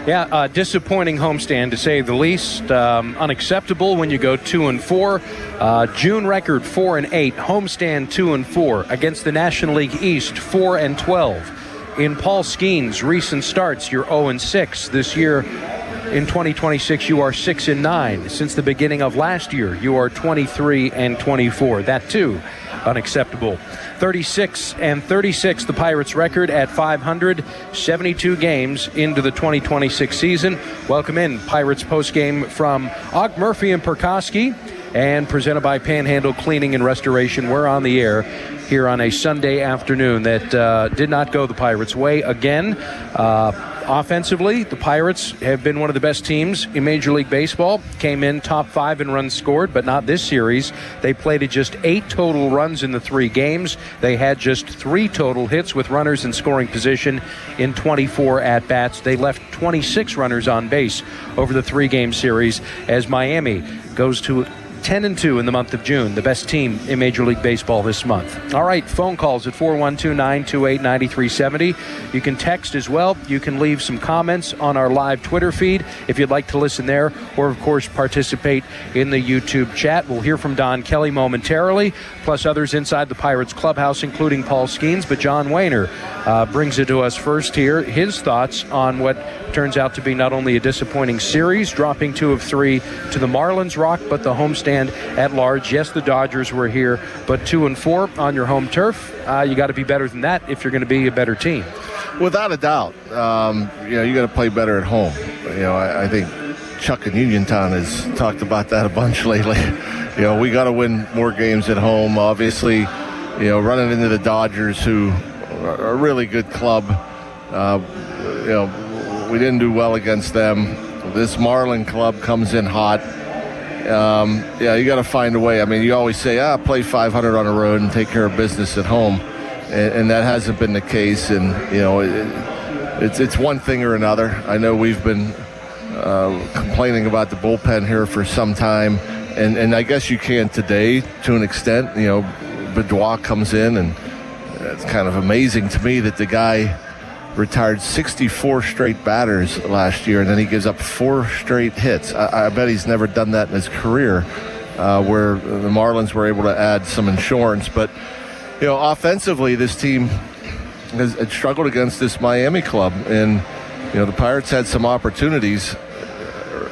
Yeah, disappointing homestand to say the least. Unacceptable when you go 2-4. June record 4-8. Homestand 2-4 against the National League East 4-12. In Paul Skeens' recent starts, you're 0-6 this year. In 2026, you are 6-9. Since the beginning of last year, you are 23-24. That too, unacceptable. 36-36, the Pirates' record at 500, 72 games into the 2026 season. Welcome in Pirates postgame from Og Murphy and Perkoski, and presented by Panhandle Cleaning and Restoration. We're on the air here on a Sunday afternoon that did not go the Pirates' way again. Offensively, the Pirates have been one of the best teams in Major League Baseball. Came in top 5 in runs scored, but not this series. They played at just 8 total runs in the 3 games. They had just 3 total hits with runners in scoring position in 24 at-bats. They left 26 runners on base over the 3-game series as Miami goes to 10-2 in the month of June, the best team in Major League Baseball this month. All right, phone calls at 412-928-9370. You can text as well. You can leave some comments on our live Twitter feed if you'd like to listen there, or of course participate in the YouTube chat. We'll hear from Don Kelly momentarily, plus others inside the Pirates clubhouse, including Paul Skeens. But John Wehner brings it to us first here. His thoughts on what turns out to be not only a disappointing series, dropping 2 of 3 to the Marlins rock, but the homestand at large. Yes, the Dodgers were here, but 2-4 on your home turf. You got to be better than that if you're going to be a better team. Without a doubt. You got to play better at home. I think Chuck in Uniontown has talked about that a bunch lately. We got to win more games at home. Obviously, running into the Dodgers, who are a really good club. We didn't do well against them. This Marlin club comes in hot. You got to find a way. I mean, you always say, play 500 on the road and take care of business at home. And that hasn't been the case. And, it's one thing or another. I know we've been complaining about the bullpen here for some time. And I guess you can today to an extent. Bedouin comes in, and it's kind of amazing to me that the guy retired 64 straight batters last year, and then he gives up 4 straight hits. I bet he's never done that in his career, where the Marlins were able to add some insurance. But, offensively, this team has struggled against this Miami club. And, the Pirates had some opportunities,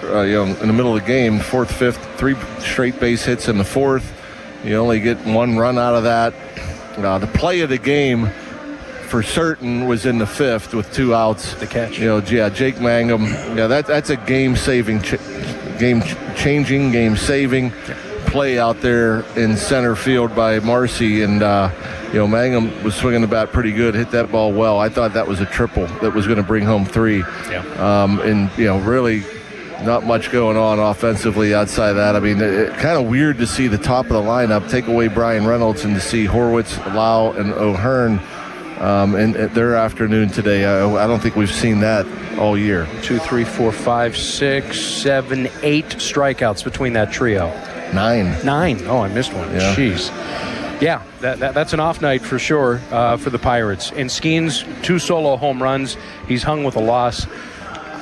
in the middle of the game, 4th, 5th, 3 straight base hits in the 4th. You only get 1 run out of that. The play of the game, for certain, was in the 5th with 2 outs. The catch. Jake Mangum. That's a game-changing play out there in center field by Marcy. And, Mangum was swinging the bat pretty good, hit that ball well. I thought that was a triple that was going to bring home 3. Yeah. Really not much going on offensively outside of that. I mean, kind of weird to see the top of the lineup take away Brian Reynolds and to see Horwitz, Lau, and O'Hearn in their afternoon today. I don't think we've seen that all year. 2, 3, 4, 5, 6, 7, 8 strikeouts between that trio. 9. Oh, I missed one. Yeah. Jeez. Yeah, that's an off night for sure for the Pirates. And Skeens, 2 solo home runs. He's hung with a loss.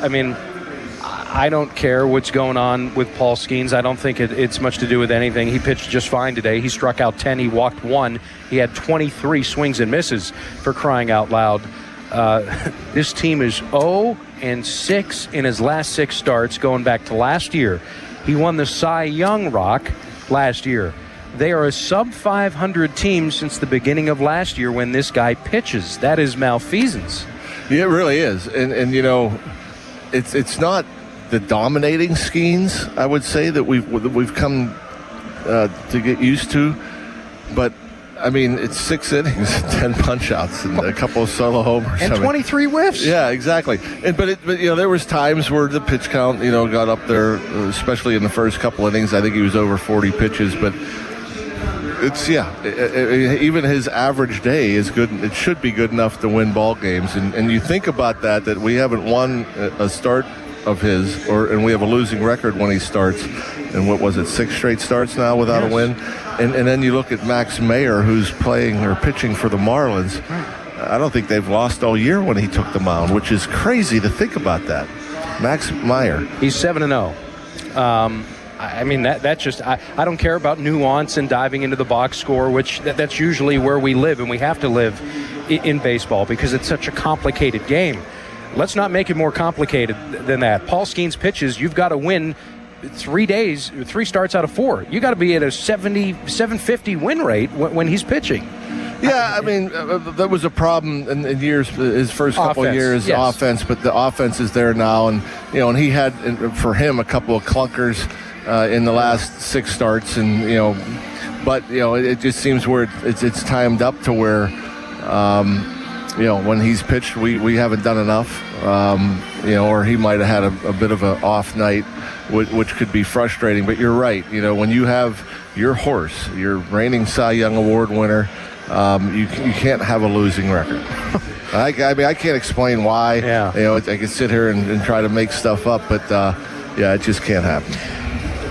I mean, I don't care what's going on with Paul Skeens. I don't think it's much to do with anything. He pitched just fine today. He struck out 10. He walked 1. He had 23 swings and misses, for crying out loud. This team is 0-6 in his last 6 starts going back to last year. He won the Cy Young Rock last year. They are a sub-500 team since the beginning of last year when this guy pitches. That is malfeasance. Yeah, it really is. And it's not the dominating Skeens, I would say, that we've come to get used to. But, I mean, it's 6 innings, 10 punch-outs, and a couple of solo homers. And 23 whiffs. Yeah, exactly. But there was times where the pitch count, got up there, especially in the first couple innings. I think he was over 40 pitches. But even his average day is good. It should be good enough to win ball games. And you think about that we haven't won a start of his, and we have a losing record when he starts. And what was it, 6 straight starts now without a win? And then you look at Max Mayer, who's playing or pitching for the Marlins. I don't think they've lost all year when he took the mound, which is crazy to think about that. Max Meyer. He's 7-0. I mean, that's just, I don't care about nuance and diving into the box score, which that's usually where we live, and we have to live in baseball because it's such a complicated game. Let's not make it more complicated than that. Paul Skeens pitches, you've got to win 3 starts out of 4. You got to be at a 750 win rate when he's pitching. Yeah, I mean, that was a problem in years, his first couple of years, yes. Offense, but the offense is there now. And, and he had, for him, a couple of clunkers in the last 6 starts. And, but, it just seems where it's timed up to where, when he's pitched, we haven't done enough, or he might have had a bit of an off night, which could be frustrating. But you're right. When you have your horse, your reigning Cy Young Award winner, you can't have a losing record. I mean, I can't explain why. Yeah. I can sit here and try to make stuff up, but it just can't happen.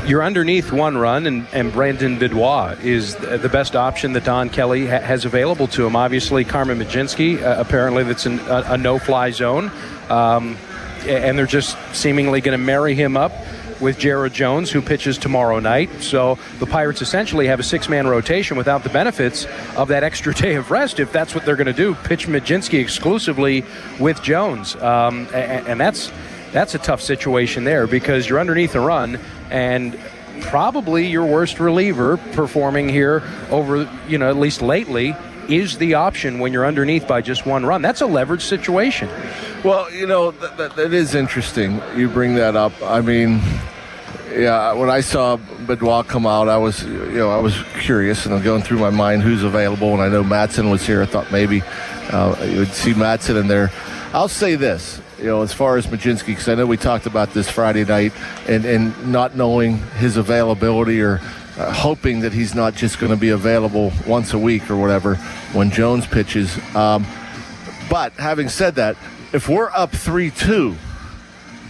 You're underneath 1 run, and Brandon Benoit is the best option that Don Kelly has available to him. Obviously, Carmen Mlodzinski, apparently that's in a no-fly zone, and they're just seemingly going to marry him up with Jared Jones, who pitches tomorrow night. So the Pirates essentially have a 6-man rotation without the benefits of that extra day of rest, if that's what they're going to do, pitch Mlodzinski exclusively with Jones. And that's a tough situation there because you're underneath a run, and probably your worst reliever performing here over, at least lately, is the option when you're underneath by just 1 run. That's a leveraged situation. Well, that is interesting. You bring that up. I mean, yeah, when I saw Benoit come out, I was curious, and I'm going through my mind who's available. And I know Mattson was here. I thought maybe you would see Mattson in there. I'll say this, as far as Mlodzinski, because I know we talked about this Friday night, and not knowing his availability or hoping that he's not just going to be available once a week or whatever when Jones pitches. But having said that, if we're up 3-2,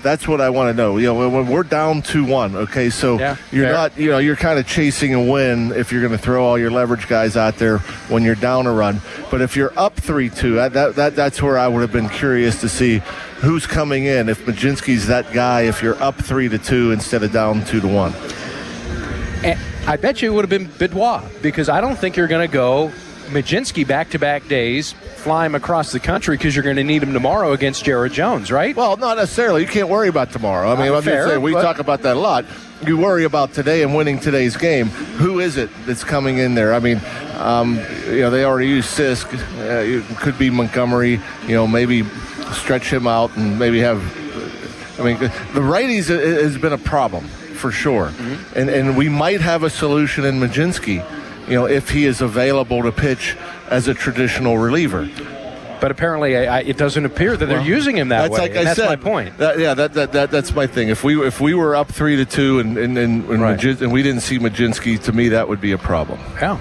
that's what I want to know. When we're down 2-1, okay, so you're fair. Not, you're kind of chasing a win if you're going to throw all your leverage guys out there when you're down a run. But if you're up 3-2, that's where I would have been curious to see who's coming in. If Mlodzinski's that guy, if you're up 3-2 instead of down 2-1. And I bet you it would have been Benoit, because I don't think you're going to go Mlodzinski back-to-back days, fly him across the country because you're going to need him tomorrow against Jared Jones, right? Well, not necessarily. You can't worry about tomorrow. I mean, I'm fair, just saying, we talk about that a lot. You worry about today and winning today's game. Who is it that's coming in there? I mean, they already used Sisk. It could be Montgomery. Maybe stretch him out and maybe have. I mean, the righties has been a problem for sure, and we might have a solution in Mlodzinski. If he is available to pitch as a traditional reliever. But apparently, it doesn't appear that they're using him that way. Like that's my point. That's my thing. If we were up 3-2 and we didn't see Mlodzinski, to me that would be a problem. Yeah,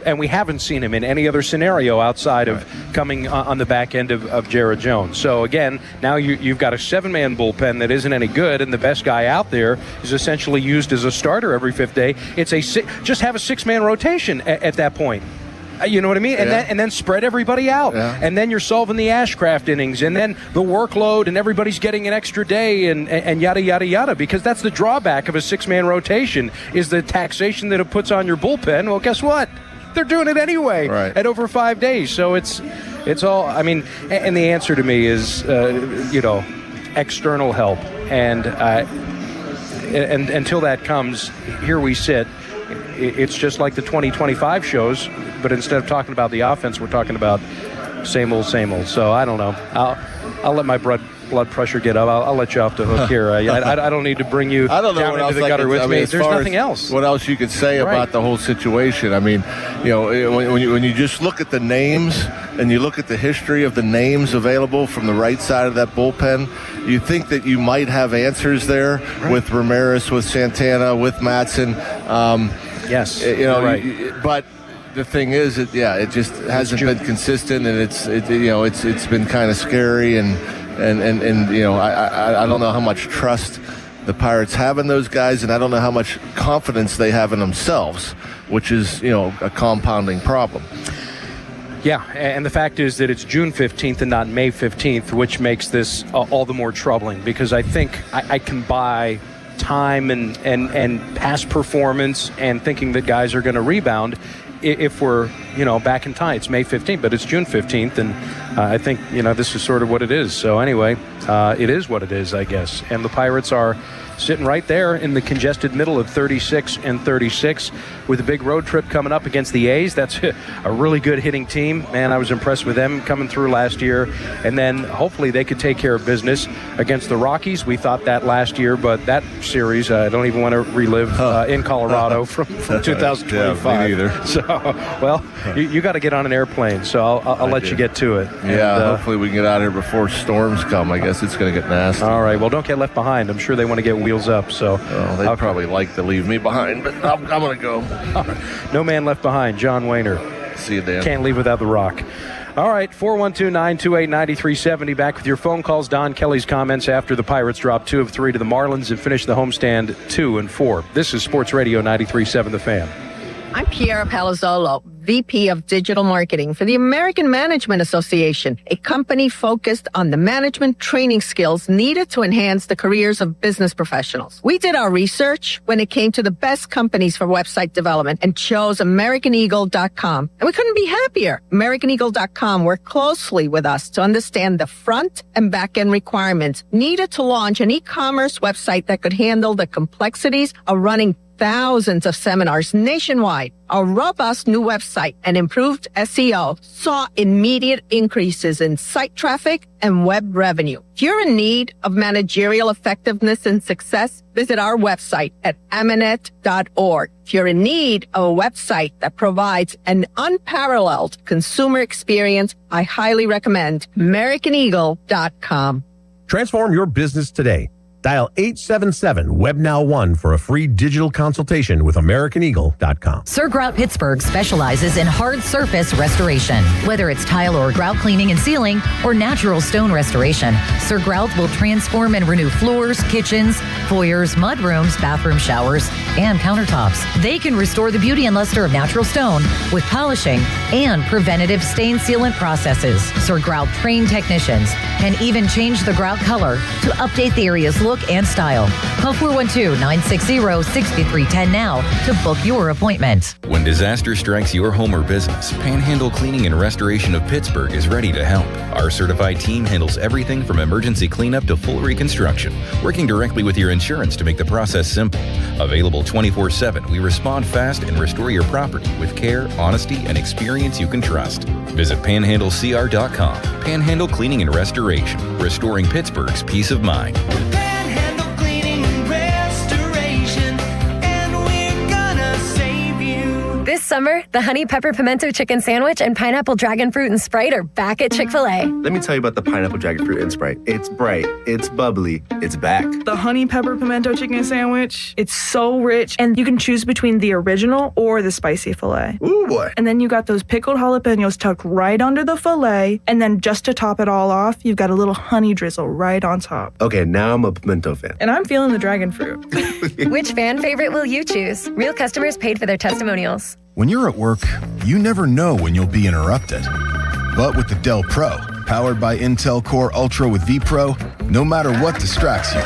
and we haven't seen him in any other scenario outside of coming on the back end of Jared Jones. So again, now you've got a 7-man bullpen that isn't any good, and the best guy out there is essentially used as a starter every 5th day. Just have a 6-man rotation at that point. You know what I mean? And then spread everybody out. Yeah. And then you're solving the Ashcraft innings, and then the workload, and everybody's getting an extra day, and yada, yada, yada, because that's the drawback of a 6-man rotation is the taxation that it puts on your bullpen. Well, guess what? They're doing it anyway at over 5 days. So it's all, I mean, and the answer to me is, external help. And until that comes, here we sit. It's just like the 2025 shows, but instead of talking about the offense, we're talking about same old. So I don't know. I'll let my blood pressure get up. I'll let you off the hook here. I don't need to bring you down into the gutter with me. There's nothing else. What else you could say about the whole situation? I mean, when you just look at the names and you look at the history of the names available from the right side of that bullpen, you think that you might have answers there with Ramirez, with Santana, with Mattson. Yes, but the thing is, it just hasn't been consistent, and it's been kind of scary, and I don't know how much trust the Pirates have in those guys, and I don't know how much confidence they have in themselves, which is a compounding problem. Yeah, and the fact is that it's June 15th and not May 15th, which makes this all the more troubling, because I think I can buy time and past performance and thinking that guys are going to rebound if we're, back in time. It's May 15th, but it's June 15th, and I think, this is sort of what it is. So anyway, it is what it is, I guess. And the Pirates are sitting right there in the congested middle of 36 and 36 with a big road trip coming up against the A's. That's a really good hitting team. Man, I was impressed with them coming through last year. And then hopefully they could take care of business against the Rockies. We thought that last year, but that series, I don't even want to relive in Colorado from 2025. Yeah, me neither. So, well, you got to get on an airplane, so I'll let you get to it. Yeah, hopefully we can get out of here before storms come. I guess it's going to get nasty. All right, well, don't get left behind. I'm sure they want to get wheels up. So they'd probably like to leave me behind, but I'm going to go. No man left behind. John Wayner. See you, Dan. Can't leave without the Rock. All right, 412-928-9370. Back with your phone calls. Don Kelly's comments after the Pirates dropped 2 of 3 to the Marlins and finished the homestand 2-4. This is Sports Radio 93.7 The Fan. I'm Piera Palazzolo, VP of Digital Marketing for the American Management Association, a company focused on the management training skills needed to enhance the careers of business professionals. We did our research when it came to the best companies for website development and chose AmericanEagle.com. And we couldn't be happier. AmericanEagle.com worked closely with us to understand the front and back end requirements needed to launch an e-commerce website that could handle the complexities of running thousands of seminars nationwide. Our robust new website and improved SEO saw immediate increases in site traffic and web revenue. If you're in need of managerial effectiveness and success, visit our website at Amanet.org. If you're in need of a website that provides an unparalleled consumer experience, I highly recommend AmericanEagle.com. Transform your business today. Dial 877-WebNow1 for a free digital consultation with AmericanEagle.com. Sir Grout Pittsburgh specializes in hard surface restoration. Whether it's tile or grout cleaning and sealing or natural stone restoration, Sir Grout will transform and renew floors, kitchens, foyers, mudrooms, bathroom showers, and countertops. They can restore the beauty and luster of natural stone with polishing and preventative stain sealant processes. Sir Grout trained technicians can even change the grout color to update the area's look and style. Call 412-960-6310 now to book your appointment. When disaster strikes your home or business, Panhandle Cleaning and Restoration of Pittsburgh is ready to help. Our certified team handles everything from emergency cleanup to full reconstruction, working directly with your insurance to make the process simple. Available 24/7, we respond fast and restore your property with care, honesty, and experience you can trust. Visit panhandlecr.com. Panhandle Cleaning and Restoration, restoring Pittsburgh's peace of mind. Panhandle Cleaning and Restoration, and we're gonna save you. This summer, the Honey Pepper Pimento Chicken Sandwich and Pineapple Dragon Fruit and Sprite are back at Chick-fil-A. Let me tell you about the Pineapple Dragon Fruit and Sprite. It's bright, it's bubbly, it's back. The Honey Pepper Pimento Chicken Sandwich, it's so rich, and you can choose between the original or the spicy filet. Ooh, boy. And then you got those pickled jalapenos tucked right under the filet, and then just to top it all off, you've got a little honey drizzle right on top. Okay, now I'm a pimento fan. And I'm feeling the dragon fruit. Which fan favorite will you choose? Real customers paid for their testimonials. When you're at work, you never know when you'll be interrupted. But with the Dell Pro, powered by Intel Core Ultra with vPro, no matter what distracts you,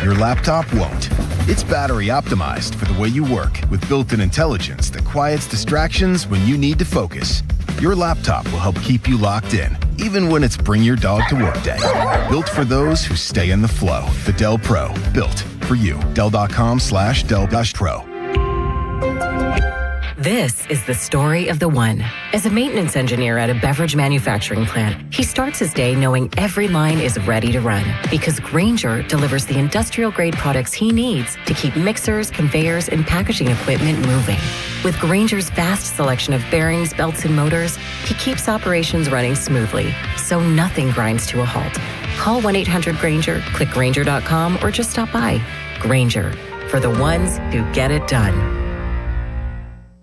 your laptop won't. It's battery optimized for the way you work with built-in intelligence that quiets distractions when you need to focus. Your laptop will help keep you locked in, even when it's bring your dog to work day. Built for those who stay in the flow. The Dell Pro, built for you. Dell.com/Dell-Pro. This is the story of the one. As a maintenance engineer at a beverage manufacturing plant, he starts his day knowing every line is ready to run because Grainger delivers the industrial-grade products he needs to keep mixers, conveyors, and packaging equipment moving. With Grainger's vast selection of bearings, belts, and motors, he keeps operations running smoothly, so nothing grinds to a halt. Call 1-800-GRAINGER, click Grainger.com, or just stop by. Grainger, for the ones who get it done.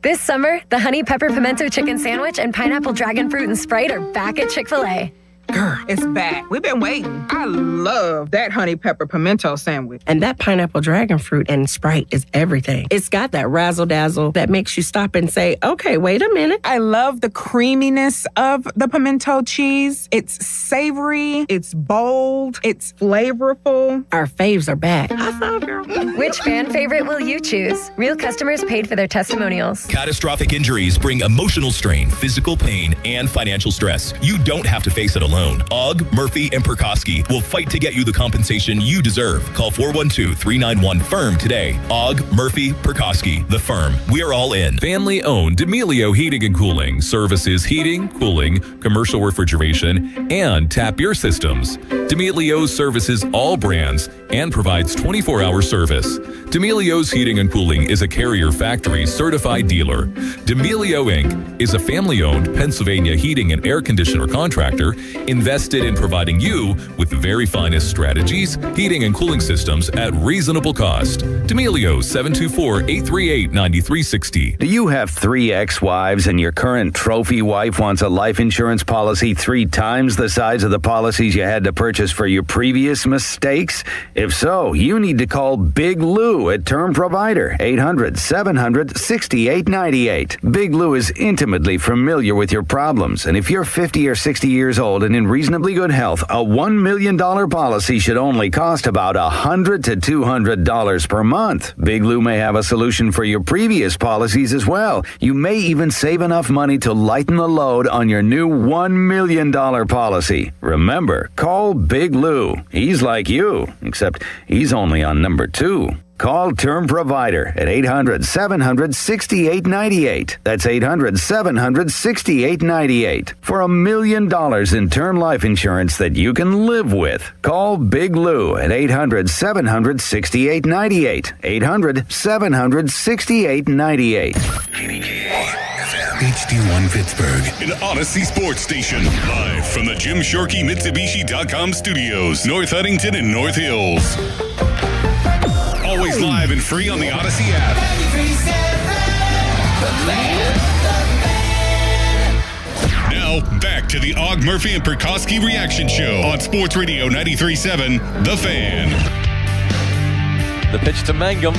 This summer, the Honey Pepper Pimento Chicken Sandwich and Pineapple Dragon Fruit and Sprite are back at Chick-fil-A. Girl, it's back. We've been waiting. I love that honey pepper pimento sandwich. And that pineapple dragon fruit and Sprite is everything. It's got that razzle-dazzle that makes you stop and say, okay, wait a minute. I love the creaminess of the pimento cheese. It's savory, it's bold, it's flavorful. Our faves are back. High five, girl. Which fan favorite will you choose? Real customers paid for their testimonials. Catastrophic injuries bring emotional strain, physical pain, and financial stress. You don't have to face it alone. Ogg, Murphy, and Perkoski will fight to get you the compensation you deserve. Call 412-391-FIRM today. Ogg, Murphy, Perkoski, the firm. We're all in. Family-owned D'Amelio Heating and Cooling services heating, cooling, commercial refrigeration, and tap beer systems. D'Amelio services all brands and provides 24-hour service. D'Amelio's Heating and Cooling is a Carrier Factory certified dealer. D'Amelio Inc. is a family-owned Pennsylvania heating and air conditioner contractor invested in providing you with the very finest strategies, heating and cooling systems at reasonable cost. D'Amelio 724-838-9360. Do you have 3 ex-wives and your current trophy wife wants a life insurance policy 3 times the size of the policies you had to purchase for your previous mistakes? If so, you need to call Big Lou at Term Provider, 800-700-6898. Big Lou is intimately familiar with your problems, and if you're 50 or 60 years old and in reasonably good health, a $1 million policy should only cost about $100 to $200 per month. Big Lou may have a solution for your previous policies as well. You may even save enough money to lighten the load on your new $1 million policy. Remember, call Big Lou. He's like you, except he's only on number 2. Call Term Provider at 800-700-6898. That's 800-700-6898 for $1 million in term life insurance that you can live with. Call Big Lou at 800-700-6898. 800-700-6898. HD1 Pittsburgh, an Odyssey sports station. Live from the Jim Shorkey Mitsubishi.com studios, North Huntington and North Hills. Always live and free on the Odyssey app. Now, back to the Og Murphy and Perkoski reaction show on Sports Radio 93.7, The Fan. The pitch to Mangum.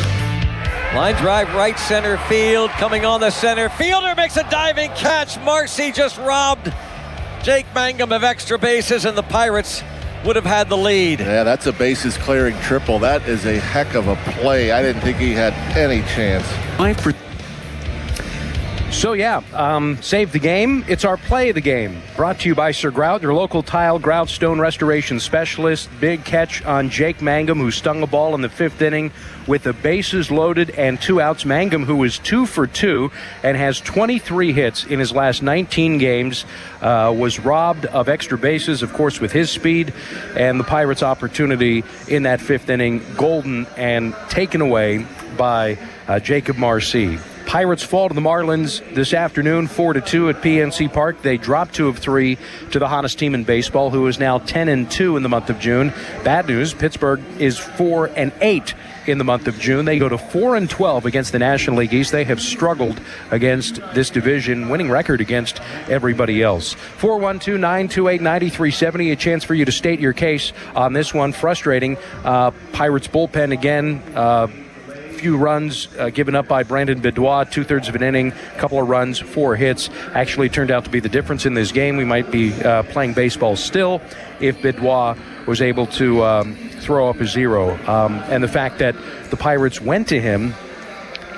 Line drive right center field. Coming on the center fielder makes a diving catch. Marcy just robbed Jake Mangum of extra bases, and the Pirates would have had the lead. Yeah, that's a bases clearing triple. That is a heck of a play. I didn't think he had any chance. So save the game. It's our play of the game. Brought to you by Sir Grout, your local tile grout stone restoration specialist. Big catch on Jake Mangum, who stung a ball in the 5th inning with the bases loaded and 2 outs. Mangum, who is 2 for 2 and has 23 hits in his last 19 games, was robbed of extra bases, of course, with his speed, and the Pirates' opportunity in that 5th inning golden and taken away by Jacob Marcy. Pirates fall to the Marlins this afternoon, 4-2 at PNC Park. They drop 2 of 3 to the hottest team in baseball, who is now 10-2 in the month of June. Bad news, Pittsburgh is 4-8 in the month of June. They go to 4-12 against the National League East. They have struggled against this division, winning record against everybody else. 412-928-9370, a chance for you to state your case on this one. Frustrating. Pirates bullpen again. Few runs given up by Brandon Beddois, 2/3 of an inning, couple of runs, 4 hits. Actually turned out to be the difference in this game. We might be playing baseball still if Beddois was able to throw up a 0. And the fact that the Pirates went to him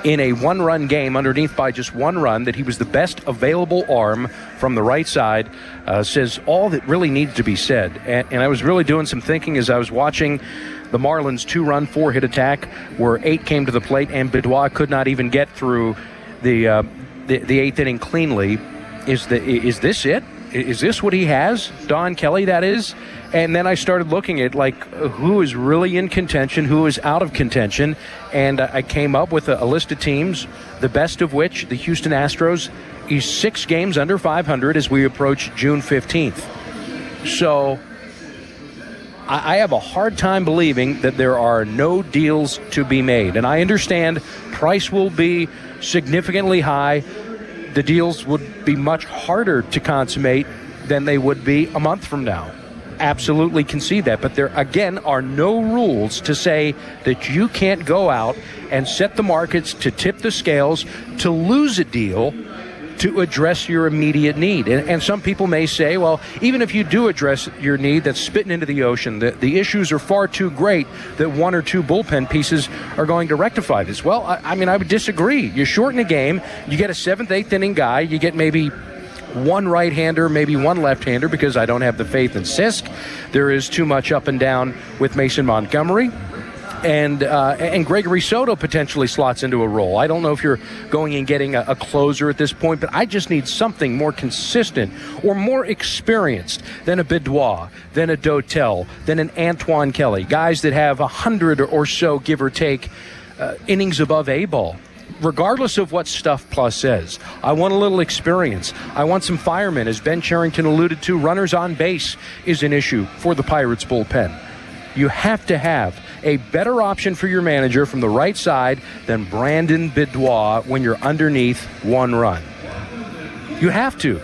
in a 1-run game underneath by just 1 run, that he was the best available arm from the right side, says all that really needs to be said. And I was really doing some thinking as I was watching the Marlins' 2-run, 4-hit attack, where 8 came to the plate, and Beddois could not even get through the 8th inning cleanly. Is this it? Is this what he has? Don Kelly, that is? And then I started looking at, who is really in contention, who is out of contention, and I came up with a list of teams, the best of which, the Houston Astros, is 6 games under 500 as we approach June 15th. So I have a hard time believing that there are no deals to be made. And I understand price will be significantly high. The deals would be much harder to consummate than they would be a month from now. Absolutely concede that. But there, again, are no rules to say that you can't go out and set the markets to tip the scales to lose a deal to address your immediate need. And some people may say, well, even if you do address your need that's spitting into the ocean, the issues are far too great that one or two bullpen pieces are going to rectify this. Well, I mean, I would disagree. You shorten a game, you get a 7th, 8th inning guy, you get maybe one right-hander, maybe one left-hander, because I don't have the faith in Sisk. There is too much up and down with Mason Montgomery. And Gregory Soto potentially slots into a role. I don't know if you're going and getting a closer at this point, but I just need something more consistent or more experienced than a Bidois, than a Dotel, than an Antoine Kelly. Guys that have 100 or so, give or take, innings above A-ball. Regardless of what Stuff Plus says, I want a little experience. I want some firemen. As Ben Cherington alluded to, runners on base is an issue for the Pirates bullpen. You have to have a better option for your manager from the right side than Brandon Bidois when you're underneath 1 run. You have to.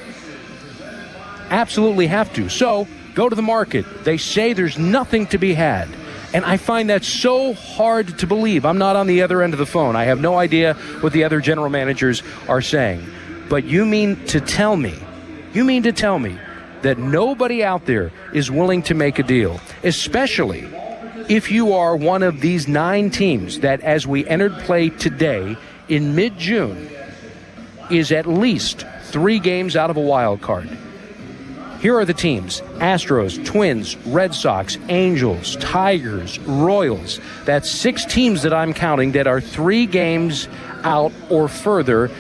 Absolutely have to. So go to the market. They say there's nothing to be had. And I find that so hard to believe. I'm not on the other end of the phone. I have no idea what the other general managers are saying. But you mean to tell me that nobody out there is willing to make a deal, especially if you are one of these 9 teams that, as we entered play today in mid-June, is at least 3 games out of a wild card. Here are the teams: Astros, Twins, Red Sox, Angels, Tigers, Royals. That's 6 teams that I'm counting that are 3 games out or further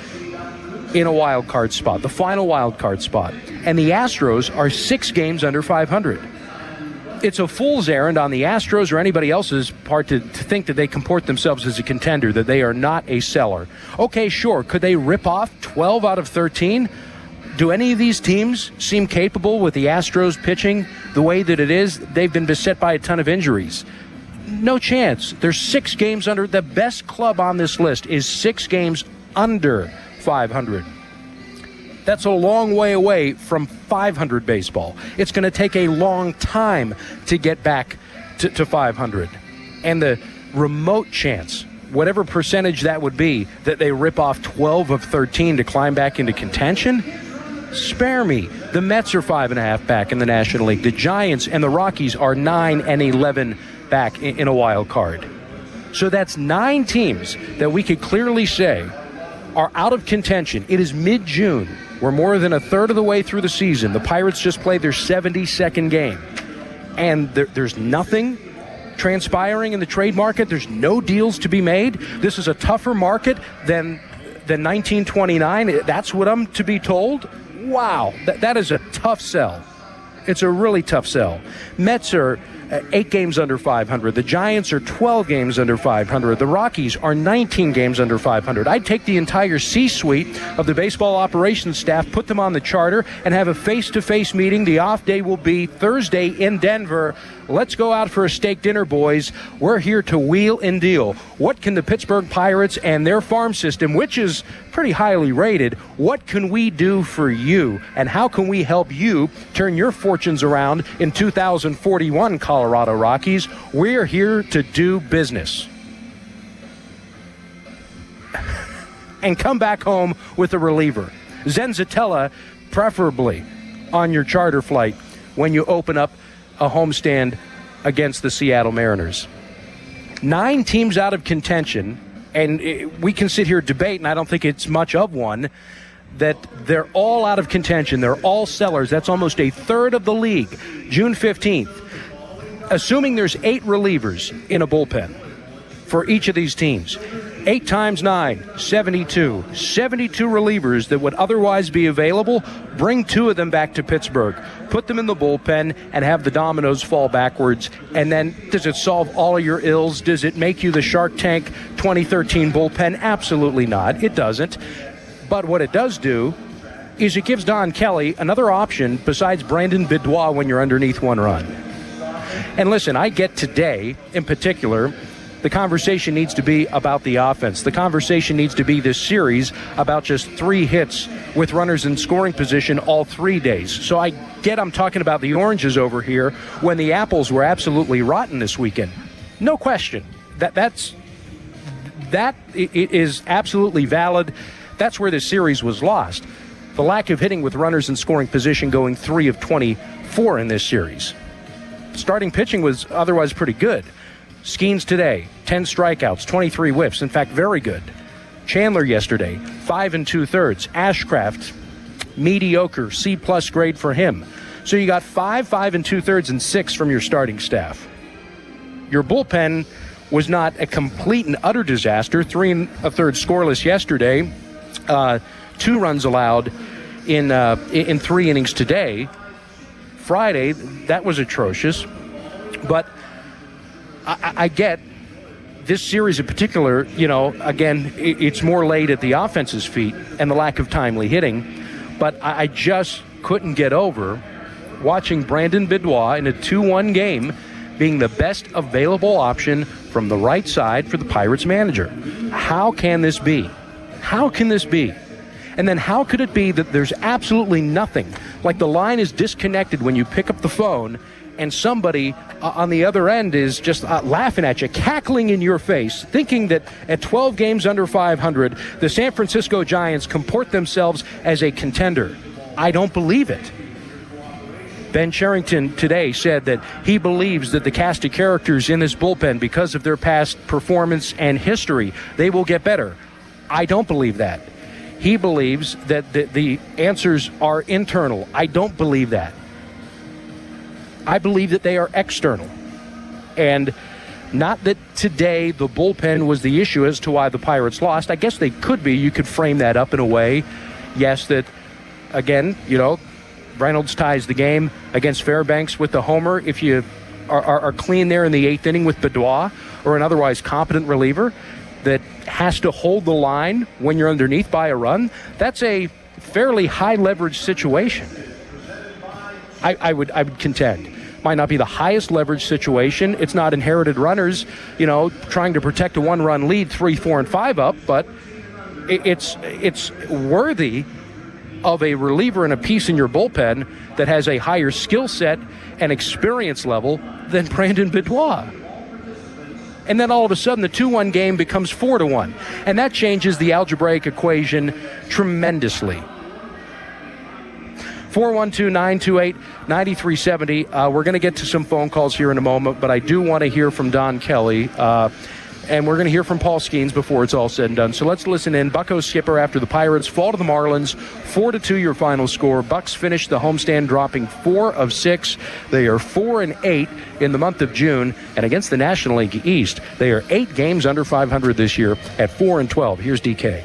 in a wild card spot, the final wild card spot. And the Astros are 6 games under 500. It's a fool's errand on the Astros or anybody else's part to think that they comport themselves as a contender, that they are not a seller. Okay, sure. Could they rip off 12 out of 13? Do any of these teams seem capable with the Astros pitching the way that it is? They've been beset by a ton of injuries. No chance. They're 6 games under. The best club on this list is 6 games under 500. That's a long way away from 500 baseball. It's going to take a long time to get back to 500. And the remote chance, whatever percentage that would be, that they rip off 12 of 13 to climb back into contention, spare me. The Mets are 5.5 back in the National League. The Giants and the Rockies are 9 and 11 back in a wild card. So that's 9 teams that we could clearly say are out of contention. It is mid-June. We're more than a third of the way through the season. The Pirates just played their 72nd game. And there's nothing transpiring in the trade market. There's no deals to be made. This is a tougher market than 1929. That's what I'm to be told. Wow, that is a tough sell. It's a really tough sell. Mets are 8 games under 500. The Giants are 12 games under 500. The Rockies are 19 games under 500. I'd take the entire C-suite of the baseball operations staff, put them on the charter, and have a face-to-face meeting. The off day will be Thursday in Denver. Let's go out for a steak dinner, boys. We're here to wheel and deal. What can the Pittsburgh Pirates and their farm system, which is pretty highly rated, what can we do for you? And how can we help you turn your fortunes around in 2041, Colorado Rockies? We're here to do business. And come back home with a reliever. Zenzatella, preferably on your charter flight when you open up a homestand against the Seattle Mariners. 9 teams out of contention, and we can sit here debate, and I don't think it's much of one, that they're all out of contention. They're all sellers. That's almost a third of the league. June 15th, assuming there's 8 relievers in a bullpen for each of these teams. 8 times 9, 72. 72 relievers that would otherwise be available. Bring 2 of them back to Pittsburgh. Put them in the bullpen and have the dominoes fall backwards. And then, does it solve all of your ills? Does it make you the Shark Tank 2013 bullpen? Absolutely not. It doesn't. But what it does do is it gives Don Kelly another option besides Brandon Bidois when you're underneath 1 run. And listen, I get today, in particular, The conversation needs to be about the offense. The conversation needs to be this series about just 3 hits with runners in scoring position all 3 days. So I get I'm talking about the oranges over here when the apples were absolutely rotten this weekend. No question. That is absolutely valid. That's where this series was lost. The lack of hitting with runners in scoring position, going 3 of 24 in this series. Starting pitching was otherwise pretty good. Skeens today, 10 strikeouts, 23 whiffs. In fact, very good. Chandler yesterday, 5 2/3. Ashcraft, mediocre, C+ grade for him. So you got 5 2/3, and 6 from your starting staff. Your bullpen was not a complete and utter disaster. 3 1/3 scoreless yesterday. 2 runs allowed in 3 innings today. Friday, that was atrocious. But I get this series in particular, again, it's more laid at the offense's feet and the lack of timely hitting. But I just couldn't get over watching Brandon Beddois in a 2-1 game being the best available option from the right side for the Pirates manager. How can this be? How can this be? And then how could it be that there's absolutely nothing? Like the line is disconnected when you pick up the phone and somebody on the other end is just laughing at you, cackling in your face, thinking that at 12 games under 500, the San Francisco Giants comport themselves as a contender. I don't believe it. Ben Cherington today said that he believes that the cast of characters in this bullpen, because of their past performance and history, they will get better. I don't believe that. He believes that the answers are internal. I don't believe that. I believe that they are external. And not that today the bullpen was the issue as to why the Pirates lost. I guess they could be. You could frame that up in a way. Yes, that, again, Reynolds ties the game against Fairbanks with the homer. If you are clean there in the 8th inning with Beddois or an otherwise competent reliever that has to hold the line when you're underneath by a run, that's a fairly high leverage situation. I would contend. Might not be the highest leverage situation. It's not inherited runners, trying to protect a 1-run lead 3, 4, and 5 up, but it's worthy of a reliever and a piece in your bullpen that has a higher skill set and experience level than Brandon Beddois. And then all of a sudden the 2-1 game becomes 4-1. And that changes the algebraic equation tremendously. 412-928-9370. We're going to get to some phone calls here in a moment, but I do want to hear from Don Kelly. And we're going to hear from Paul Skeens before it's all said and done. So let's listen in. Bucko skipper after the Pirates fall to the Marlins. 4-2 your final score. Bucks finished the homestand dropping 4 of 6. They are 4-8 in the month of June. And against the National League East, they are 8 games under 500 this year at 4-12. Here's DK.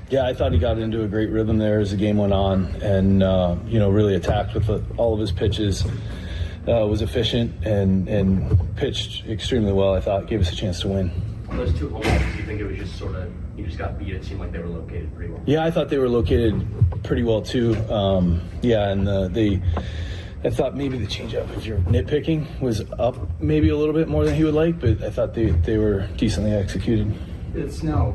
Yeah, I thought he got into a great rhythm there as the game went on and, really attacked with all of his pitches. Was efficient and pitched extremely well. I thought gave us a chance to win. On those 2 home runs, do you think it was just you just got beat? It seemed like they were located pretty well. Yeah, I thought they were located pretty well too. I thought maybe the changeup, if you're nitpicking, was up maybe a little bit more than he would like, but I thought they were decently executed. It's now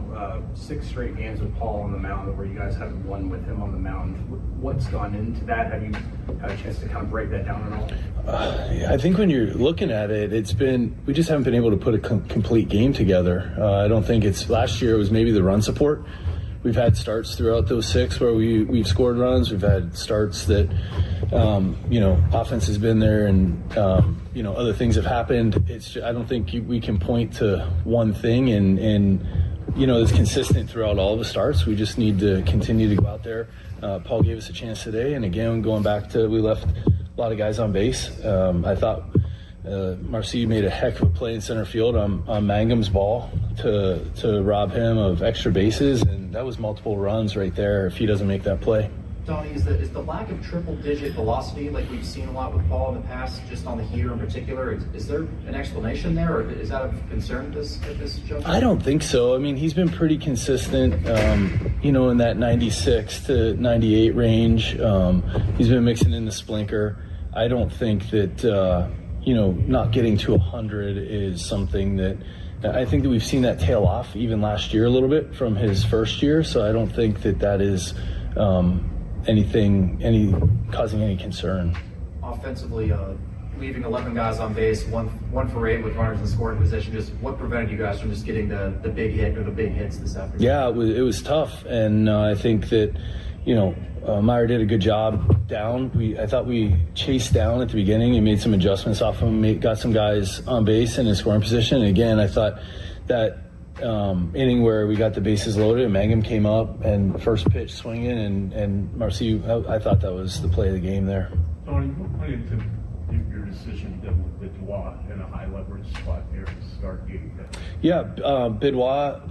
6 straight games with Paul on the mound where you guys haven't won with him on the mound. What's gone into that? Have you had a chance to kind of break that down at all? I think when you're looking at it, we just haven't been able to put a complete game together. I don't think last year it was maybe the run support. We've had starts throughout those 6 where we've scored runs. We've had starts that, offense has been there and, other things have happened. I don't think we can point to one thing and it's consistent throughout all the starts. We just need to continue to go out there. Paul gave us a chance today. And again, going back to, we left a lot of guys on base. I thought Marcy made a heck of a play in center field on Mangum's ball to rob him of extra bases. And that was multiple runs right there if he doesn't make that play. Donnie, is the lack of triple-digit velocity like we've seen a lot with Paul in the past, just on the heater in particular, is there an explanation there, or is that of concern at this juncture? I don't think so. I mean, he's been pretty consistent, in that 96 to 98 range. He's been mixing in the splinker. I don't think that, not getting to 100 is something that I think that we've seen that tail off even last year a little bit from his first year. So I don't think that is causing any concern. Offensively, leaving 11 guys on base, one for 8 with runners in scoring position. Just what prevented you guys from just getting the big hit or the big hits this afternoon? Yeah, it was tough, and I think that Meyer did a good job down. I thought we chased down at the beginning and made some adjustments off of him, got some guys on base in his scoring position. And again, I thought that inning where we got the bases loaded and Mangum came up and first pitch swinging and Marcy, I thought that was the play of the game there. Tony, what went into your decision to with Bidwell in a high leverage spot here to start game? Yeah, Bidwell,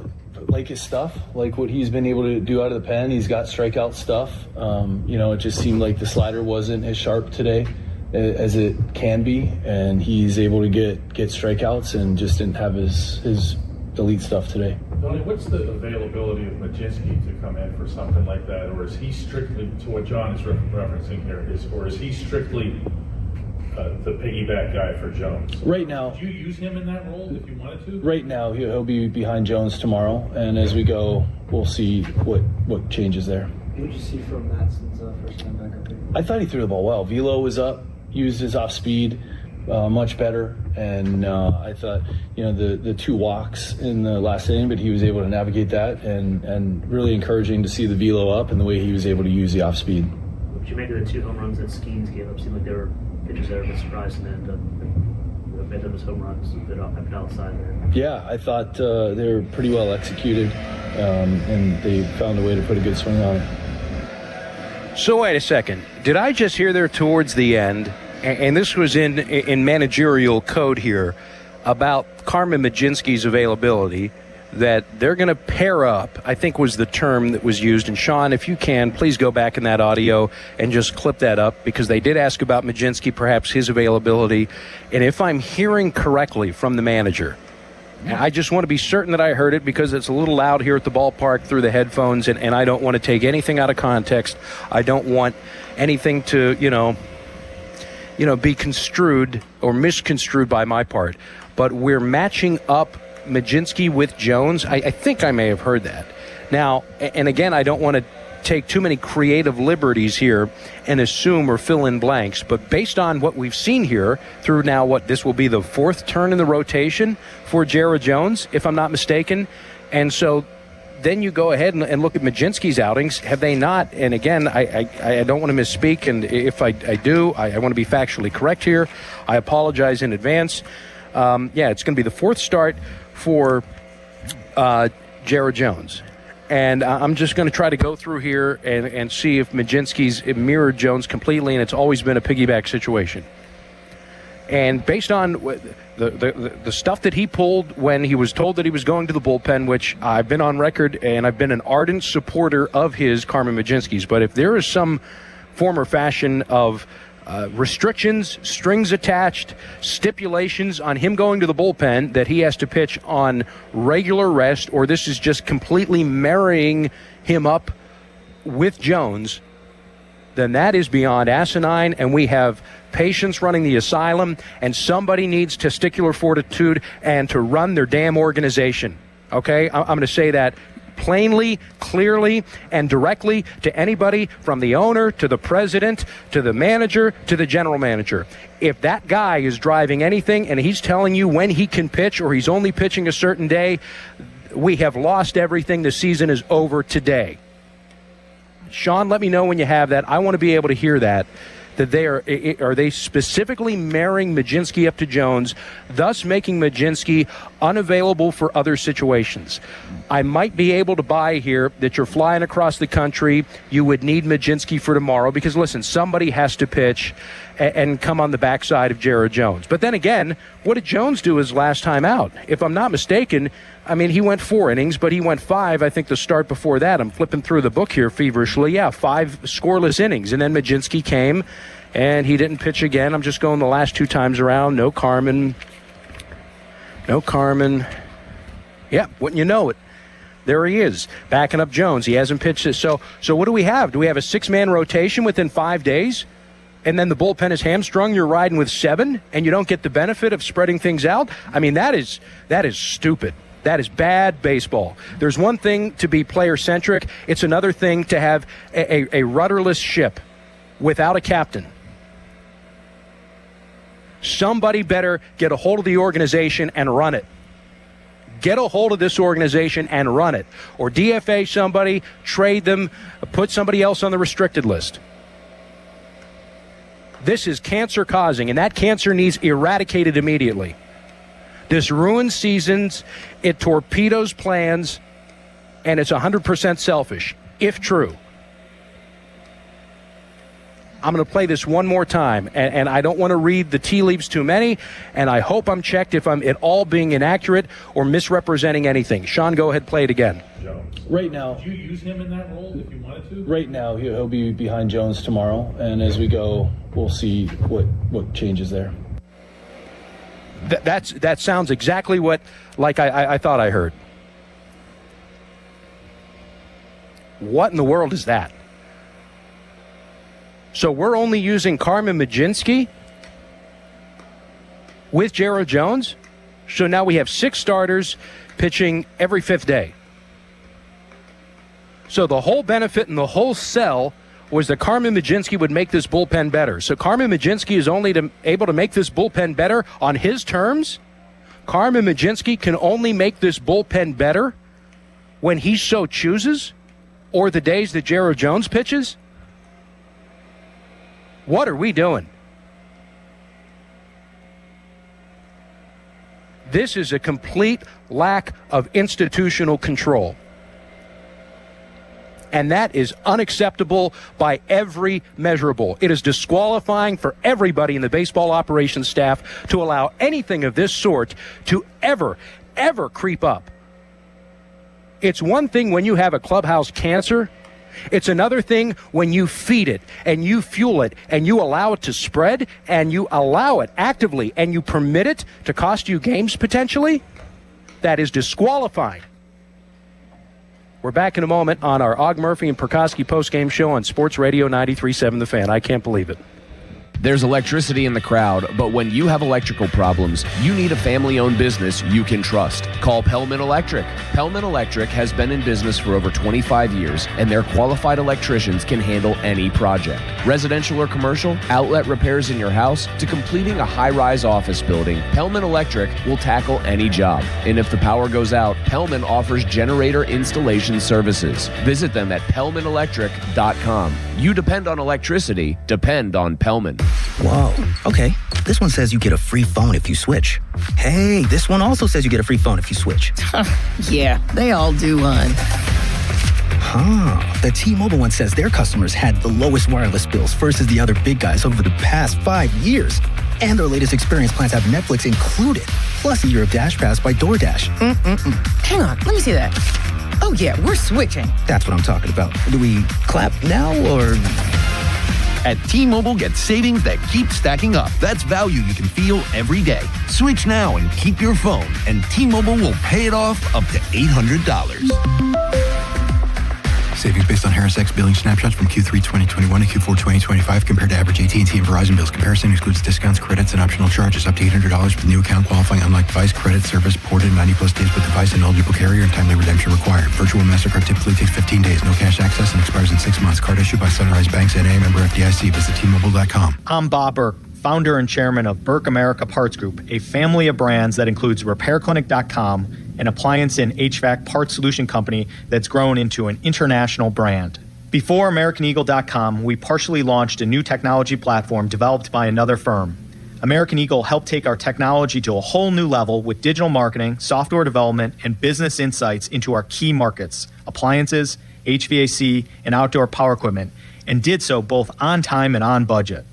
like his stuff, like what he's been able to do out of the pen. He's got strikeout stuff. It just seemed like the slider wasn't as sharp today as it can be, and he's able to get strikeouts and just didn't have his elite stuff today. Tony, what's the availability of Mlodzinski to come in for something like that, or is he strictly, to what John is referencing here, is he strictly the piggyback guy for Jones? Right now, would you use him in that role if you wanted to? Right now, he'll be behind Jones tomorrow, and as we go, we'll see what changes there. What did you see from that since first time back up here? I thought he threw the ball well. Velo was up, used his off speed much better, and I thought the 2 walks in the last inning, but he was able to navigate that, and really encouraging to see the velo up and the way he was able to use the off speed. What did you make of the 2 home runs that Skeens gave up? Seemed like they were pitchers that were a bit surprised and made them as home runs a bit outside there. Yeah, I thought they were pretty well executed, and they found a way to put a good swing on it. So wait a second. Did I just hear there towards the end, and this was in managerial code here, about Carmen Mlodzinski's availability, that they're going to pair up, I think was the term that was used. And Sean, if you can, please go back in that audio and just clip that up, because they did ask about Mlodzinski, perhaps his availability. And if I'm hearing correctly from the manager, I just want to be certain that I heard it, because it's a little loud here at the ballpark through the headphones, and I don't want to take anything out of context. I don't want anything to, be construed or misconstrued by my part. But we're matching up Mlodzinski with Jones. I think I may have heard that. Now, and again, I don't want to take too many creative liberties here and assume or fill in blanks, but based on what we've seen here through now, this will be the 4th turn in the rotation for Jared Jones, if I'm not mistaken. And so then you go ahead and look at Mlodzinski's outings. Have they not? And again, I don't want to misspeak, and if I do, I want to be factually correct here. I apologize in advance. It's going to be the 4th start for Jared Jones. And I'm just going to try to go through here and see if Mlodzinski's mirrored Jones completely, and it's always been a piggyback situation. And based on the stuff that he pulled when he was told that he was going to the bullpen, which I've been on record, and I've been an ardent supporter of his, Carmen Mlodzinski's, but if there is some form or fashion of restrictions, strings attached, stipulations on him going to the bullpen that he has to pitch on regular rest, or this is just completely marrying him up with Jones, then that is beyond asinine, and we have patients running the asylum, and somebody needs testicular fortitude and to run their damn organization. Okay? I'm going to say that plainly, clearly, and directly to anybody from the owner to the president to the manager to the general manager. If that guy is driving anything and he's telling you when he can pitch or he's only pitching a certain day, we have lost everything. The season is over today. Sean, let me know when you have that. I want to be able to hear that they are they specifically marrying Mlodzinski up to Jones, thus making Mlodzinski unavailable for other situations. I might be able to buy here that you're flying across the country, you would need Mlodzinski for tomorrow, because listen, somebody has to pitch and come on the backside of Jared Jones. But then again, what did Jones do his last time out? If I'm not mistaken, he went 4 innings, but he went 5, I think, the start before that. I'm flipping through the book here feverishly. 5 scoreless innings. And then Mlodzinski came, and he didn't pitch again. I'm just going the last 2 times around. No Carmen. Yeah, wouldn't you know it? There he is, backing up Jones. He hasn't pitched it. So what do we have? Do we have a 6-man rotation within 5 days? and then the bullpen is hamstrung, you're riding with 7, and you don't get the benefit of spreading things out? I mean, that is stupid. That is bad baseball. There's one thing to be player-centric. It's another thing to have a rudderless ship without a captain. Somebody better get a hold of the organization and run it. Get a hold of this organization and run it. Or DFA somebody, trade them, put somebody else on the restricted list. This is cancer-causing, and that cancer needs eradicated immediately. This ruins seasons, it torpedoes plans, and it's 100% selfish, if true. I'm going to play this one more time, and I don't want to read the tea leaves too many, and I hope I'm checked if I'm at all being inaccurate or misrepresenting anything. Sean, go ahead, play it again. Right now, Would you use him in that role if you wanted to? right now he'll be behind Jones tomorrow, and as we go, we'll see what changes there. That sounds exactly what I thought I heard. What in the world is that? So we're only using Carmen Mlodzinski with Jared Jones? So now we have 6 starters pitching every 5th day. So the whole benefit and the whole sell was that Carmen Mlodzinski would make this bullpen better. So Carmen Mlodzinski is only able to make this bullpen better on his terms? Carmen Mlodzinski can only make this bullpen better when he so chooses? Or the days that Jared Jones pitches? What are we doing? This is a complete lack of institutional control. And that is unacceptable by every measurable. It is disqualifying for everybody in the baseball operations staff to allow anything of this sort to ever creep up. It's one thing when you have a clubhouse cancer. It's another thing when you feed it and you fuel it and you allow it to spread and you allow it actively and you permit it to cost you games potentially. That is disqualifying. We're back in a moment on our Og Murphy and Perkowski post-game show on Sports Radio 93.7 The Fan. I can't believe it. There's electricity in the crowd, but when you have electrical problems, you need a family-owned business you can trust. Call Pellman Electric. Pellman Electric has been in business for over 25 years, and their qualified electricians can handle any project. Residential or commercial, outlet repairs in your house, to completing a high-rise office building, Pellman Electric will tackle any job. And if the power goes out, Pellman offers generator installation services. Visit them at PellmanElectric.com. You depend on electricity, depend on Pellman. Whoa, okay. This one says you get a free phone if you switch. Hey, this one also says you get a free phone if you switch. Yeah, they all do, hon. The T-Mobile one says their customers had the lowest wireless bills versus the other big guys over the past 5 years. And their latest experience plans have Netflix included, plus a year of Dash Pass by DoorDash. Hang on, let me see that. Oh yeah, we're switching. That's what I'm talking about. Do we clap now or... At T-Mobile, get savings that keep stacking up. That's value you can feel every day. Switch now and keep your phone, and T-Mobile will pay it off up to $800. Savings based on Harris X billing snapshots from Q3 2021 to Q4 2025 compared to average AT&T and Verizon bills. Comparison excludes discounts, credits, and optional charges up to $800 for the new account qualifying unlike device, credit, service, ported 90-plus days with device and eligible carrier, and timely redemption required. Virtual MasterCard typically takes 15 days. No cash access and expires in 6 months. Card issued by Sunrise Banks, N.A., member FDIC. Visit T-Mobile.com. I'm Bob Burke, founder and chairman of Burke America Parts Group, a family of brands that includes RepairClinic.com, an appliance and HVAC parts solution company that's grown into an international brand. Before AmericanEagle.com, we partially launched a new technology platform developed by another firm. American Eagle helped take our technology to a whole new level with digital marketing, software development, and business insights into our key markets, appliances, HVAC, and outdoor power equipment, and did so both on time and on budget.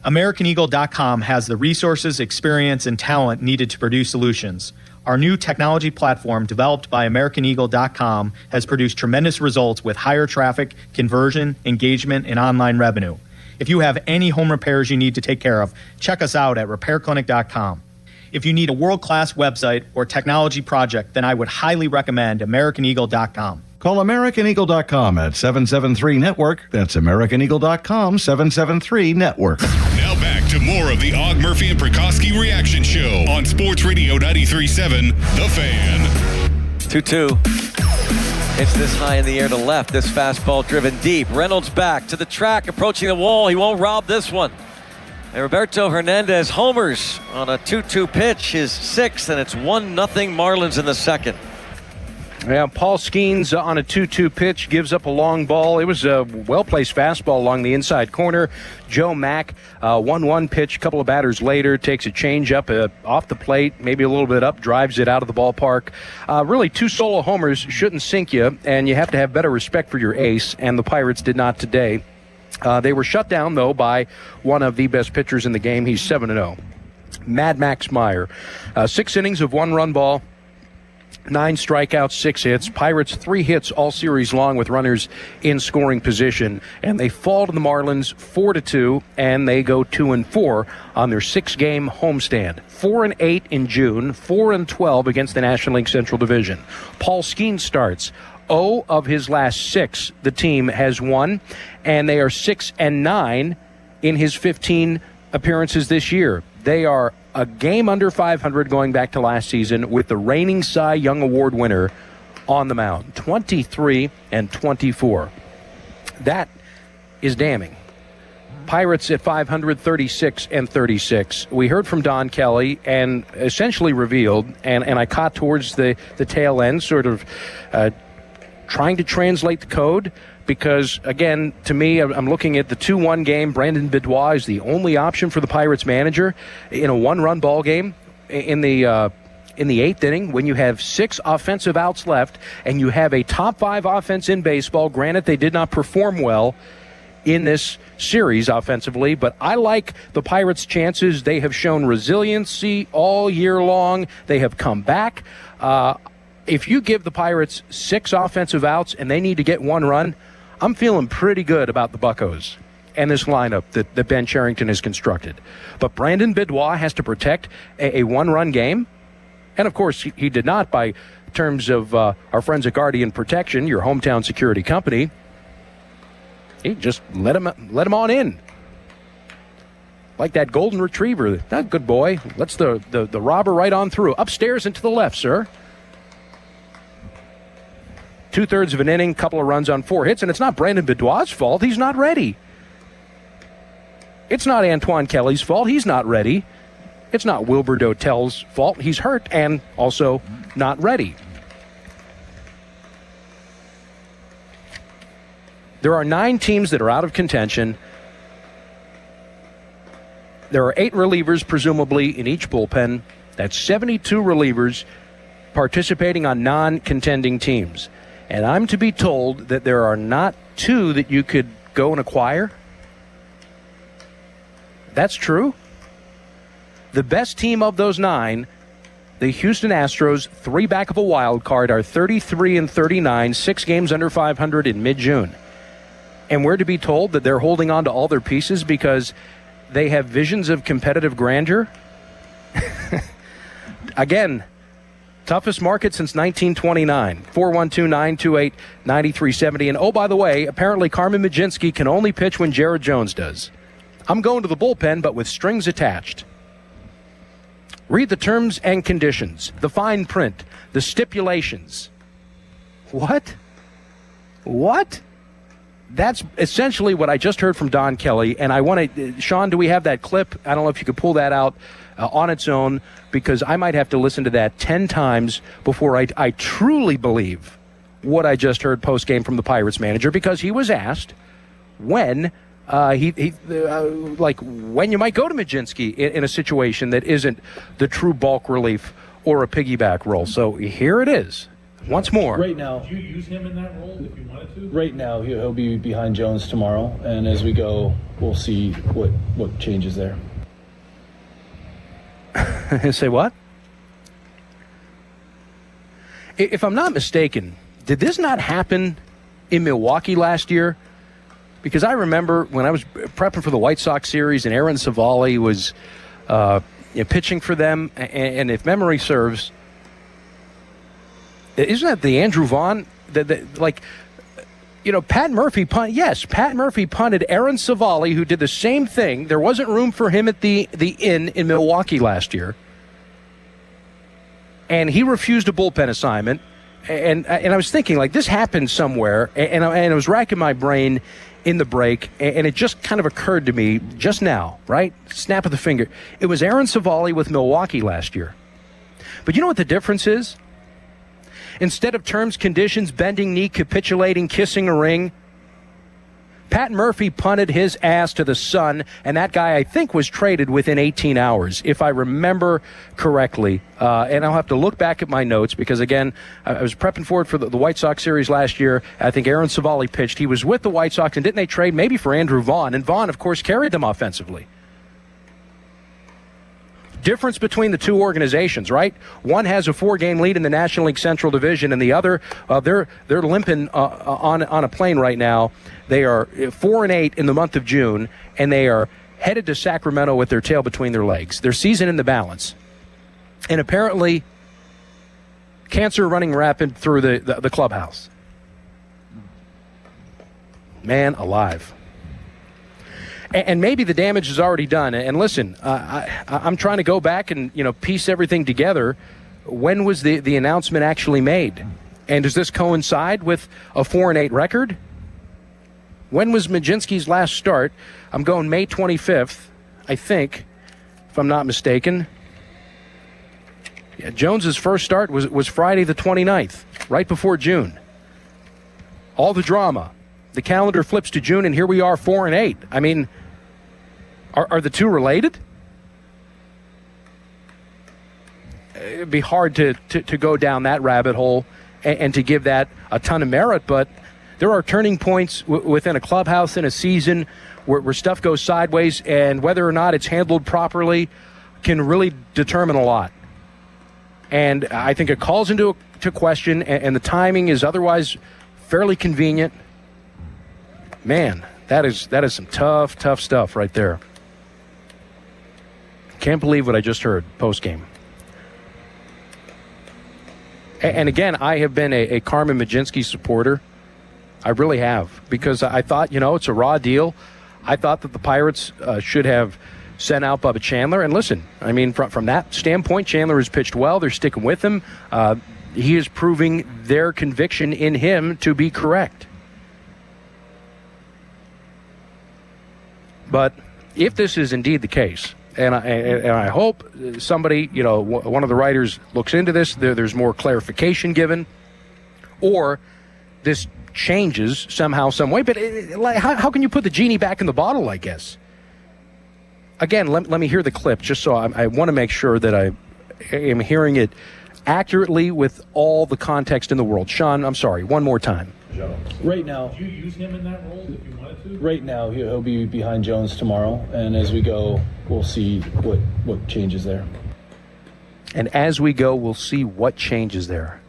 AmericanEagle.com has the resources, experience, and talent needed to produce solutions. Our new technology platform, developed by AmericanEagle.com, has produced tremendous results with higher traffic, conversion, engagement, and online revenue. If you have any home repairs you need to take care of, check us out at RepairClinic.com. If you need a world-class website or technology project, then I would highly recommend AmericanEagle.com. Call AmericanEagle.com at 773-NETWORK. That's AmericanEagle.com, 773-NETWORK. Now back to more of the Og Murphy and Prikoski Reaction Show on Sports Radio 93.7, The Fan. 2-2. Hits this high in the air to left. This fastball driven deep. Reynolds back to the track, approaching the wall. He won't rob this one. And Roberto Hernandez homers on a 2-2 pitch, his sixth, and it's 1-0 Marlins in the second. Yeah, Paul Skeens on a 2-2 pitch gives up a long ball. It was a well-placed fastball along the inside corner. Joe Mack, 1-1 pitch. A couple of batters later, takes a changeup off the plate, maybe a little bit up, drives it out of the ballpark. Really, two solo homers shouldn't sink you, and you have to have better respect for your ace, and the Pirates did not today. They were shut down, though, by one of the best pitchers in the game. He's 7-0. Mad Max Meyer. 6 innings of 1-run ball. 9 strikeouts, 6 hits. Pirates 3 hits all series long with runners in scoring position. And they fall to the Marlins 4-2, and they go 2-4 on their 6-game homestand. 4-8 in June, 4-12 against the National League Central Division. Paul Skeens starts. 0 of his last 6 the team has won, and they are 6-9 in his 15 appearances this year. They are a game under 500 going back to last season with the reigning Cy Young Award winner on the mound, 23-24. That is damning. Pirates at 500, 36-36. We heard from Don Kelly and essentially revealed, and I caught towards the tail end, sort of trying to translate the code, because, again, to me, I'm looking at the 2-1 game. Brandon Beddois is the only option for the Pirates manager in a 1-run ball game in the 8th inning when you have 6 offensive outs left and you have a top 5 offense in baseball. Granted, they did not perform well in this series offensively, but I like the Pirates' chances. They have shown resiliency all year long. They have come back. If you give the Pirates 6 offensive outs and they need to get 1 run, I'm feeling pretty good about the Buccos and this lineup that Ben Cherington has constructed. But Brandon Beddois has to protect a 1-run game. And, of course, he did not by terms of our friends at Guardian Protection, your hometown security company. He just let him on in. Like that golden retriever. That good boy. Lets the robber right on through. Upstairs and to the left, sir. 2/3 of an inning, couple of runs on 4 hits, and it's not Brandon Beddois' fault. He's not ready. It's not Antoine Kelly's fault. He's not ready. It's not Wilbur Dotel's fault. He's hurt and also not ready. There are 9 teams that are out of contention. There are 8 relievers, presumably, in each bullpen. That's 72 relievers participating on non-contending teams. And I'm to be told that there are not 2 that you could go and acquire. That's true. The best team of those 9, the Houston Astros, 3 back of a wild card, are 33-39, 6 games under 500 in mid-June. And we're to be told that they're holding on to all their pieces because they have visions of competitive grandeur. Again, toughest market since 1929. 412-928-9370. And, oh, by the way, apparently Carmen Mlodzinski can only pitch when Jared Jones does. I'm going to the bullpen, but with strings attached. Read the terms and conditions, the fine print, the stipulations. What? That's essentially what I just heard from Don Kelly, and I want to, Sean, do we have that clip? I don't know if you could pull that out on its own, because I might have to listen to that 10 times before I truly believe what I just heard post-game from the Pirates manager, because he was asked when when you might go to Mlodzinski in a situation that isn't the true bulk relief or a piggyback role. So here it is. Once more. Right now, Would you use him in that role if you wanted to? Right now, he'll be behind Jones tomorrow, and as we go, we'll see what changes there. Say what? If I'm not mistaken, did this not happen in Milwaukee last year? Because I remember when I was prepping for the White Sox series and Aaron Savali was pitching for them, and if memory serves, isn't that the Andrew Vaughn Pat Murphy punted. Yes, Pat Murphy punted Aaron Savali, who did the same thing. There wasn't room for him at the inn in Milwaukee last year, and he refused a bullpen assignment. And I was thinking, like, this happened somewhere, and I was racking my brain in the break, and it just kind of occurred to me just now, right? Snap of the finger. It was Aaron Savali with Milwaukee last year. But you know what the difference is? Instead of terms, conditions, bending knee, capitulating, kissing a ring, Pat Murphy punted his ass to the sun, and that guy, I think, was traded within 18 hours, if I remember correctly. And I'll have to look back at my notes because, again, I was prepping for it for the White Sox series last year. I think Aaron Savali pitched. He was with the White Sox, and didn't they trade maybe for Andrew Vaughn? And Vaughn, of course, carried them offensively. Difference between the two organizations, right? One has a 4-game lead in the National League Central Division, and the other, they're limping on a plane right now. They are 4-8 in the month of June, and they are headed to Sacramento with their tail between their legs. Their season in the balance, and apparently, cancer running rapid through the clubhouse. Man alive. And maybe the damage is already done. And listen, I'm trying to go back and piece everything together. When was the announcement actually made? And does this coincide with a 4-8 record? When was Majinski's last start? I'm going May 25th, I think, if I'm not mistaken. Yeah, Jones's first start was Friday the 29th, right before June. All the drama. The calendar flips to June, and here we are, 4-8. I mean, are the two related? It'd be hard to go down that rabbit hole and to give that a ton of merit, but there are turning points within a clubhouse in a season where stuff goes sideways, and whether or not it's handled properly can really determine a lot. And I think it calls into question, and the timing is otherwise fairly convenient. Man, that is some tough stuff right there. Can't believe what I just heard post-game. And again, I have been a Carmen Mlodzinski supporter. I really have, because I thought, it's a raw deal. I thought that the Pirates should have sent out Bubba Chandler. And listen, I mean, from that standpoint, Chandler has pitched well. They're sticking with him. He is proving their conviction in him to be correct. But if this is indeed the case, and I hope somebody, one of the writers looks into this, there's more clarification given, or this changes somehow, some way. But how can you put the genie back in the bottle, I guess? Again, let me hear the clip, just so I want to make sure that I am hearing it accurately with all the context in the world. Sean, I'm sorry, one more time. Right now, Did you use him in that role if you wanted to? Right now, he'll be behind Jones tomorrow, and as we go, we'll see what changes there. And as we go, we'll see what changes there.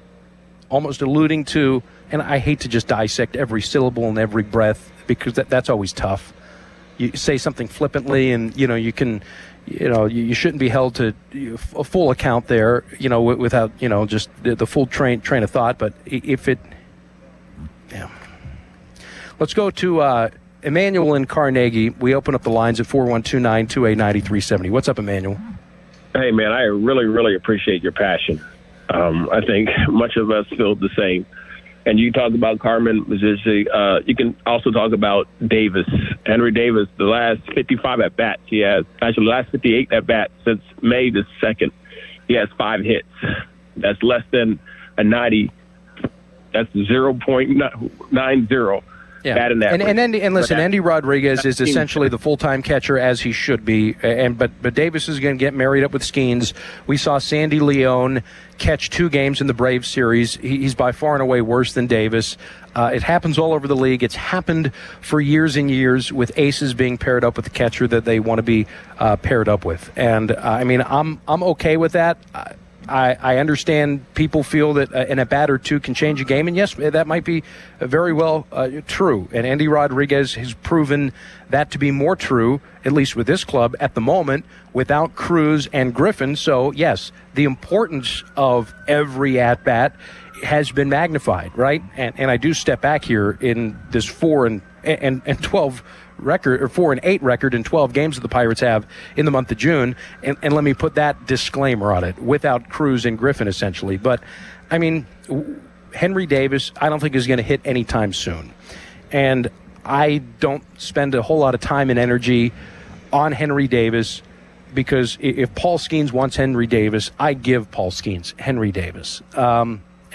Almost alluding to, and I hate to just dissect every syllable and every breath, because that's always tough. You say something flippantly, and you can, you shouldn't be held to a full account there, without just the full train of thought. But if it, yeah. Let's go to Emmanuel in Carnegie. We open up the lines at 412-928-9370. What's up, Emmanuel? Hey, man, I really, really appreciate your passion. I think much of us feel the same. And you talk about Carmen Mlodzinski. You can also talk about Davis, Henry Davis, the last 55 at-bats he has. Actually, the last 58 at-bats since May the 2nd. He has 5 hits. That's less than a 90. That's 0.90. Yeah, and listen, Andy Rodriguez is essentially the full-time catcher, as he should be. But Davis is going to get married up with Skeens. We saw Sandy Leon catch 2 games in the Braves series. He's by far and away worse than Davis. It happens all over the league. It's happened for years and years with aces being paired up with the catcher that they want to be paired up with. And I mean, I'm okay with that. I understand people feel that an at-bat or two can change a game, and yes, that might be very well true. And Andy Rodriguez has proven that to be more true, at least with this club at the moment, without Cruz and Griffin. So, yes, the importance of every at-bat has been magnified, right? And I do step back here in this 4-12 record, or 4-8 record in 12 games that the Pirates have in the month of June, and let me put that disclaimer on it, without Cruz and Griffin essentially. But I mean, Henry Davis I don't think is going to hit anytime soon, and I don't spend a whole lot of time and energy on Henry Davis, because if Paul Skeens wants Henry Davis, I give Paul Skeens Henry Davis.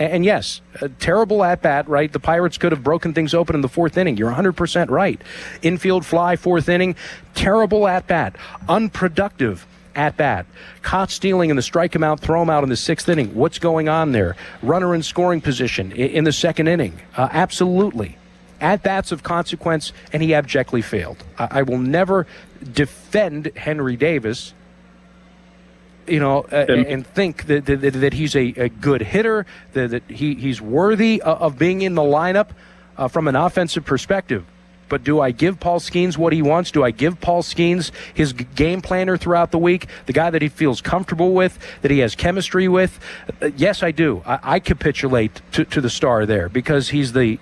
And yes, a terrible at-bat, right? The Pirates could have broken things open in the fourth inning. You're 100% right. Infield fly, fourth inning, terrible at-bat, unproductive at-bat. Caught stealing in the strike him out, throw him out in the sixth inning. What's going on there? Runner in scoring position in the second inning. Absolutely. At-bats of consequence, and he abjectly failed. I will never defend Henry Davis, and think that he's a good hitter, that he's worthy of being in the lineup from an offensive perspective. But do I give Paul Skeens what he wants? Do I give Paul Skeens his game planner throughout the week, the guy that he feels comfortable with, that he has chemistry with? Yes, I do. I capitulate to the star there, because he's the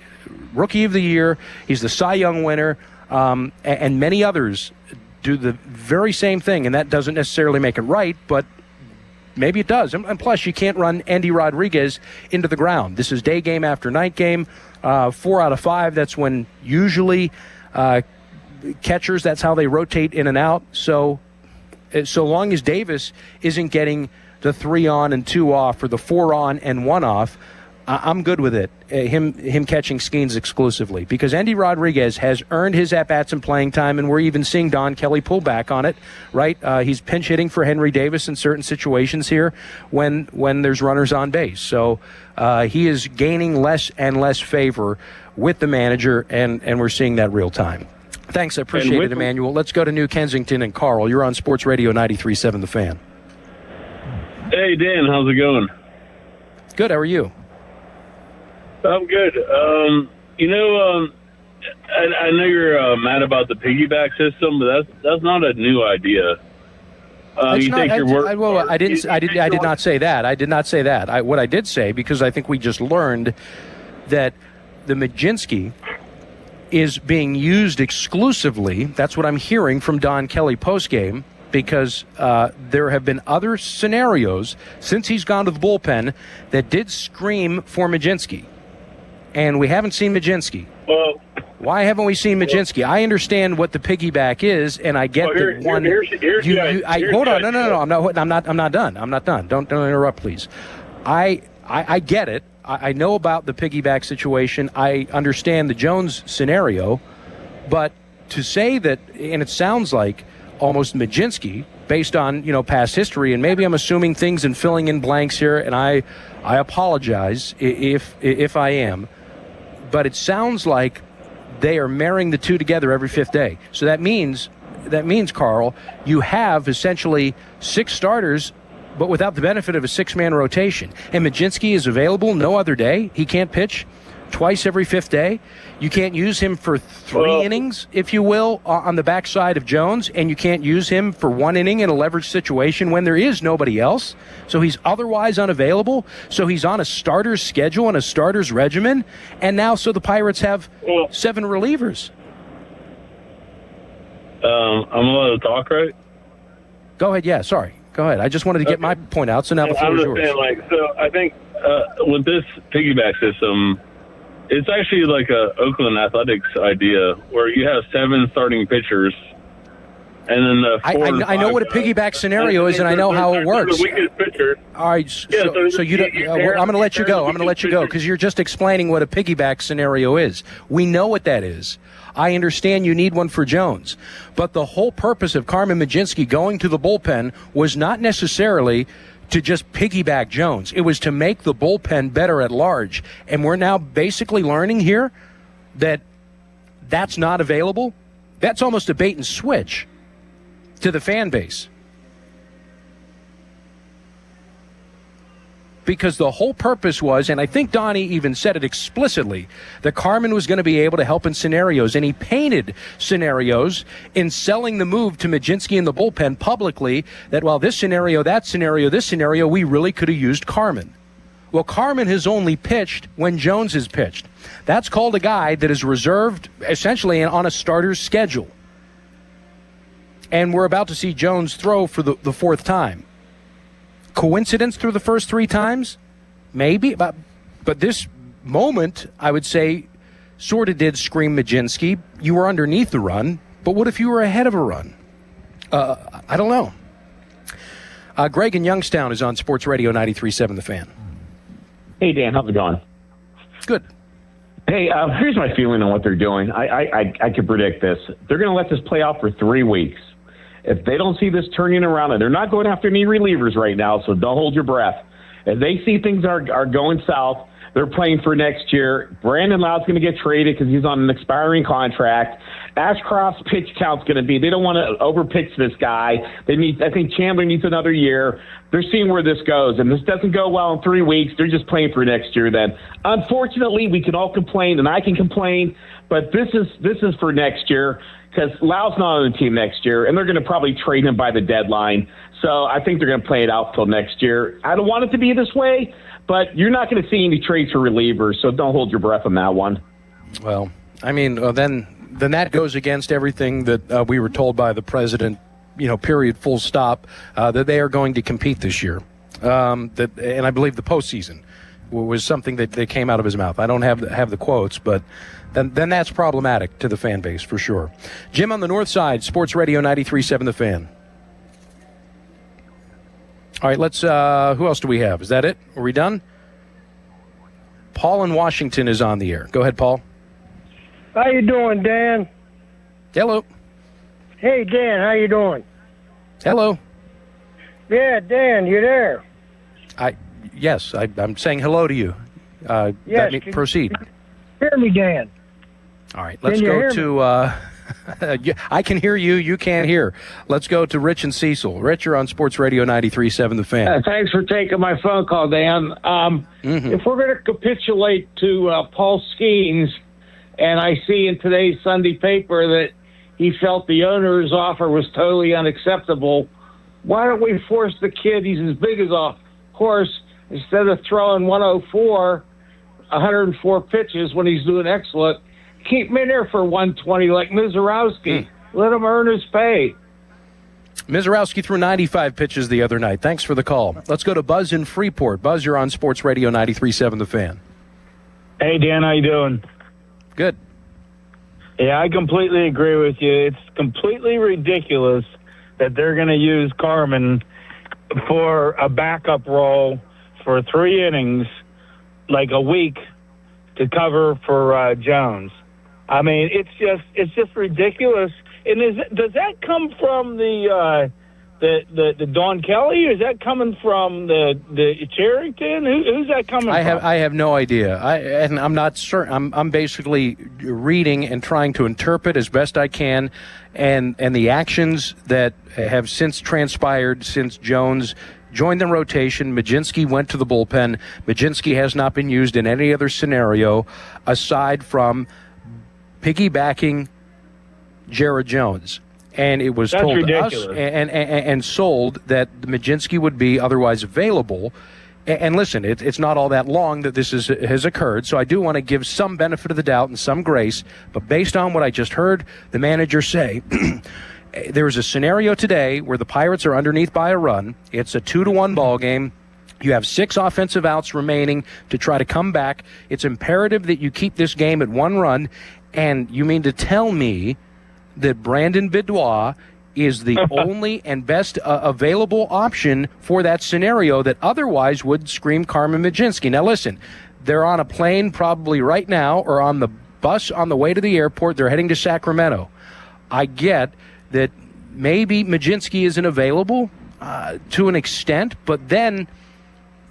Rookie of the Year, he's the Cy Young winner, and many others do the very same thing, and that doesn't necessarily make it right, but maybe it does. And plus, you can't run Andy Rodriguez into the ground. This is day game after night game. 4 out of 5, that's when usually catchers, that's how they rotate in and out. So long as Davis isn't getting the 3 on and 2 off, or the 4 on and 1 off, I'm good with it, him catching Skeens exclusively, because Andy Rodriguez has earned his at-bats and playing time, and we're even seeing Don Kelly pull back on it, right? He's pinch hitting for Henry Davis in certain situations here when there's runners on base. So he is gaining less and less favor with the manager, and we're seeing that real time. Thanks, I appreciate it, Emmanuel. Let's go to New Kensington and Carl. You're on Sports Radio 93.7 The Fan. Hey, Dan, how's it going? Good, how are you? I'm good. I know you're mad about the piggyback system, but that's not a new idea. I did not say that. I did not say that. What I did say, because I think we just learned that the Mlodzinski is being used exclusively. That's what I'm hearing from Don Kelly postgame, because there have been other scenarios since he's gone to the bullpen that did scream for Mlodzinski. And we haven't seen Mlodzinski. Well, why haven't we seen Mlodzinski? I understand what the piggyback is, and I get that one. Hold on, no. I'm not done. Don't interrupt, please. I get it. I know about the piggyback situation. I understand the Jones scenario, but to say that, and it sounds like almost Mlodzinski, based on past history, and maybe I'm assuming things and filling in blanks here, and I apologize if I am. But it sounds like they are marrying the two together every fifth day. So that means, Carl, you have essentially 6 starters, but without the benefit of a 6-man rotation. And Mlodzinski is available no other day. He can't pitch twice every fifth day. You can't use him for 3 innings, if you will, on the backside of Jones, and you can't use him for 1 inning in a leverage situation when there is nobody else. So he's otherwise unavailable. So he's on a starter's schedule and a starter's regimen. And now, so the Pirates have 7 relievers. I'm allowed to talk, right? Go ahead. Yeah, sorry. Go ahead. I just wanted to get my point out, so now the floor is yours. So I think with this piggyback system, it's actually like a Oakland Athletics idea where you have 7 starting pitchers, and then the 4 I know what a piggyback scenario is, and I know how it works. The weakest pitcher. All right, so you don't, I'm going to let you go. I'm going to let you go because you're just explaining what a piggyback scenario is. We know what that is. I understand you need one for Jones, but the whole purpose of Carmen Mlodzinski going to the bullpen was not necessarily to just piggyback Jones. It was to make the bullpen better at large. And we're now basically learning here that that's not available. That's almost a bait and switch to the fan base. because the whole purpose was, and I think Donnie even said it explicitly, that Carmen was going to be able to help in scenarios, and he painted scenarios in selling the move to Mlodzinski in the bullpen publicly that while this scenario, that scenario, this scenario, we really could have used Carmen. Well, Carmen has only pitched when Jones has pitched. That's called a guy that is reserved essentially on a starter's schedule. And we're about to see Jones throw for the fourth time. Coincidence through the first three times? Maybe. But this moment, I would say, sort of did scream Mlodzinski. You were underneath the run, but what if you were ahead of a run? I don't know. Greg in Youngstown is on Sports Radio 93.7 The Fan. Hey, Dan, how's it going? Good. Hey, here's my feeling on what they're doing. I can predict this. They're going to let this play out for 3 weeks. If they don't see this turning around, and they're not going after any relievers right now, so don't hold your breath. If they see things are going south, they're playing for next year. Brandon Lowe's going to get traded because he's on an expiring contract. Ashcroft's pitch count's going to be, they don't want to overpitch this guy. I think Chandler needs another year. They're seeing where this goes. And this doesn't go well in 3 weeks. They're just playing for next year then. Unfortunately, we can all complain, and I can complain, but this is for next year because Lowe's not on the team next year, and they're going to probably trade him by the deadline. So I think they're going to play it out till next year. I don't want it to be this way, but you're not going to see any trades for relievers, so don't hold your breath on that one. Well, I mean, then that goes against everything that we were told by the president, period, full stop, that they are going to compete this year. And I believe the postseason was something that came out of his mouth. I don't have the quotes, but then that's problematic to the fan base for sure. Jim on the north side, Sports Radio 93.7 The Fan. All right, let's, who else do we have? Is that it? Are we done? Paul in Washington is on the air. Go ahead, Paul. How you doing, Dan? Hello. Hey, Dan, how you doing? Hello. Yeah, Dan, you there? Yes, I'm saying hello to you. Yes. Proceed. Hear me, Dan? All right, let's go to... I can hear you. You can't hear. Let's go to Rich and Cecil. Rich, you're on Sports Radio 93.7 The Fan. Thanks for taking my phone call, Dan. If we're going to capitulate to Paul Skeens, and I see in today's Sunday paper that he felt the owner's offer was totally unacceptable, why don't we force the kid, he's as big as a horse, instead of throwing 104 pitches when he's doing excellent, keep him in there for 120 like Mizorowski. Let him earn his pay. Mizorowski threw 95 pitches the other night. Thanks for the call. Let's go to Buzz in Freeport. Buzz, you're on Sports Radio 93.7 The Fan. Hey, Dan, how you doing? Good. Yeah, I completely agree with you. It's completely ridiculous that they're going to use Carmen for a backup role for 3 innings, like a week, to cover for Jones. I mean, it's just ridiculous. And does that come from the Don Kelly, or is that coming from the Charrington? Who's that coming from? I have no idea. And I'm not certain. I'm basically reading and trying to interpret as best I can, and the actions that have since transpired since Jones joined the rotation. Mlodzinski went to the bullpen. Mlodzinski has not been used in any other scenario aside from piggybacking Jared Jones. And it was told to us and sold that Mlodzinski would be otherwise available. And listen, it's not all that long that this has occurred, so I do want to give some benefit of the doubt and some grace. But based on what I just heard the manager say, there's a scenario today where the Pirates are underneath by a run. It's a 2-1 ball game. You have 6 offensive outs remaining to try to come back. It's imperative that you keep this game at 1 run. And you mean to tell me that Brandon Bidwell is the only and best available option for that scenario that otherwise would scream Carmen Mlodzinski? Now, listen, they're on a plane probably right now or on the bus on the way to the airport. They're heading to Sacramento. I get that maybe Mlodzinski isn't available to an extent, but then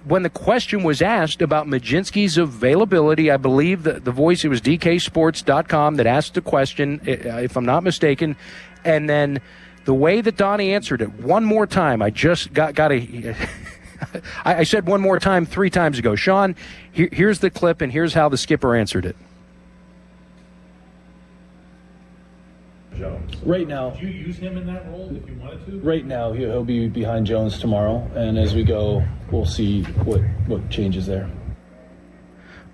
when the question was asked about Mlodzinski's availability, I believe the voice, it was DKSports.com that asked the question, if I'm not mistaken, and then the way that Donnie answered it, one more time, I just got to I said one more time 3 times ago. Sean, here's the clip, and here's how the skipper answered it. Jones. Right now, Would you use him in that role if you wanted to? right now he'll be behind Jones tomorrow, and as we go, we'll see what changes there.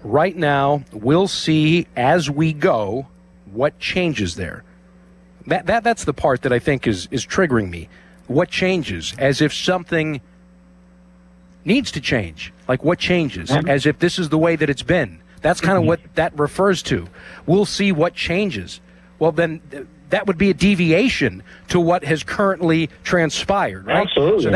Right now, we'll see as we go what changes there. That's the part that I think is triggering me. What changes? As if something needs to change. Like what changes? As if this is the way that it's been. That's kind of what that refers to. We'll see what changes. Well, then that would be a deviation to what has currently transpired, right? Absolutely. So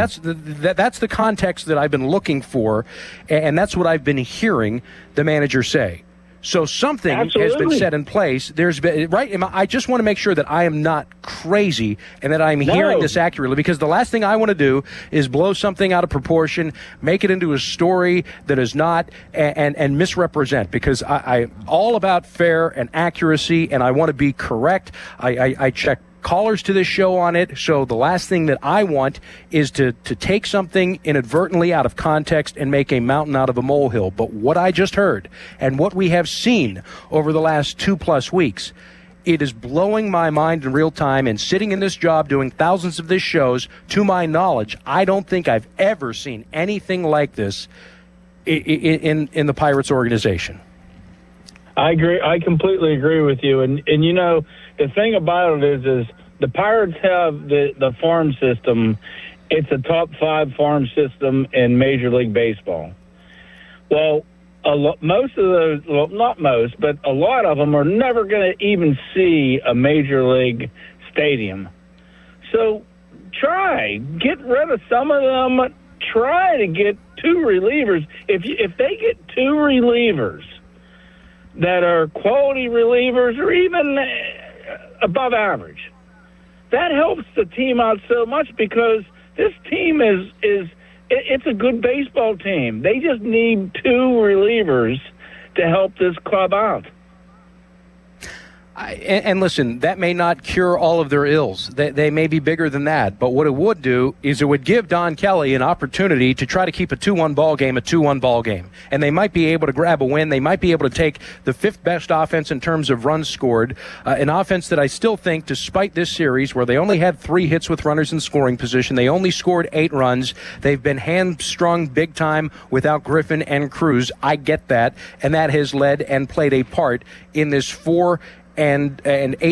that's the context that I've been looking for, and that's what I've been hearing the manager say. So something has been set in place. There's been, right? I just want to make sure that I am not crazy and that I'm hearing this accurately, because the last thing I want to do is blow something out of proportion, make it into a story that is not, and misrepresent, because I'm all about fair and accuracy, and I want to be correct. I check callers to this show on it, so the last thing that I want is to take something inadvertently out of context and make a mountain out of a molehill. But what I just heard and what we have seen over the last 2+ weeks, it is blowing my mind in real time. And sitting in this job doing thousands of these shows, to my knowledge, I don't think I've ever seen anything like this in the Pirates organization. I agree. I completely agree with you. And you know, the thing about it is the Pirates have the farm system. It's a top 5 farm system in Major League Baseball. Well, most of those, well, not most, but a lot of them are never going to even see a Major League stadium. So get rid of some of them. Try to get 2 relievers. If they get 2 relievers that are quality relievers or even above average, that helps the team out so much, because this team it's a good baseball team. They just need 2 relievers to help this club out. And listen, that may not cure all of their ills. They may be bigger than that. But what it would do is it would give Don Kelly an opportunity to try to keep a 2-1 ball game a 2-1 ball game. And they might be able to grab a win. They might be able to take the 5th best offense in terms of runs scored, an offense that I still think, despite this series where they only had 3 hits with runners in scoring position, they only scored 8 runs. They've been hamstrung big time without Griffin and Cruz. I get that. And that has led and played a part in this 4-8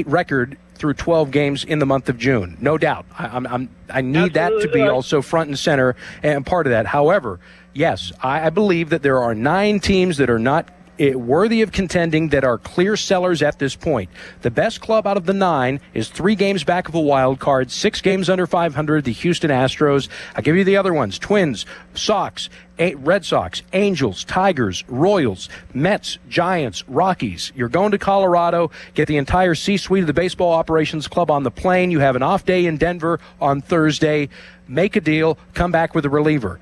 record through 12 games in the month of June. No doubt. I need that to be also front and center and part of that. However, yes, I believe that there are 9 teams that are not worthy of contending, that are clear sellers at this point. The best club out of the 9 is 3 games back of a wild card, 6 games under 500, the Houston Astros. I'll give you the other ones: Twins, Sox, Red Sox, Angels, Tigers, Royals, Mets, Giants, Rockies. You're going to Colorado, get the entire C-suite of the baseball operations club on the plane. You have an off day in Denver on Thursday. Make a deal, come back with a reliever.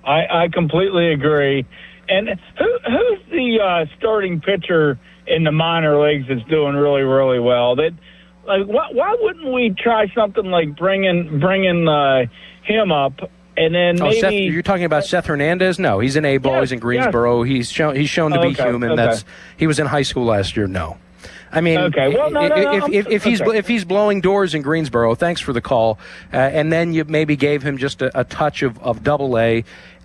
I completely agree. And who's the starting pitcher in the minor leagues that's doing really, really well? Why wouldn't we try something like bringing him up, and then maybe you're talking about Seth Hernandez? No, he's an A-ball. He's in Greensboro. Yes. He's shown to be human. Okay. He was in high school last year. No. I mean, if he's blowing doors in Greensboro, thanks for the call. And then you maybe gave him just a touch of Double-A,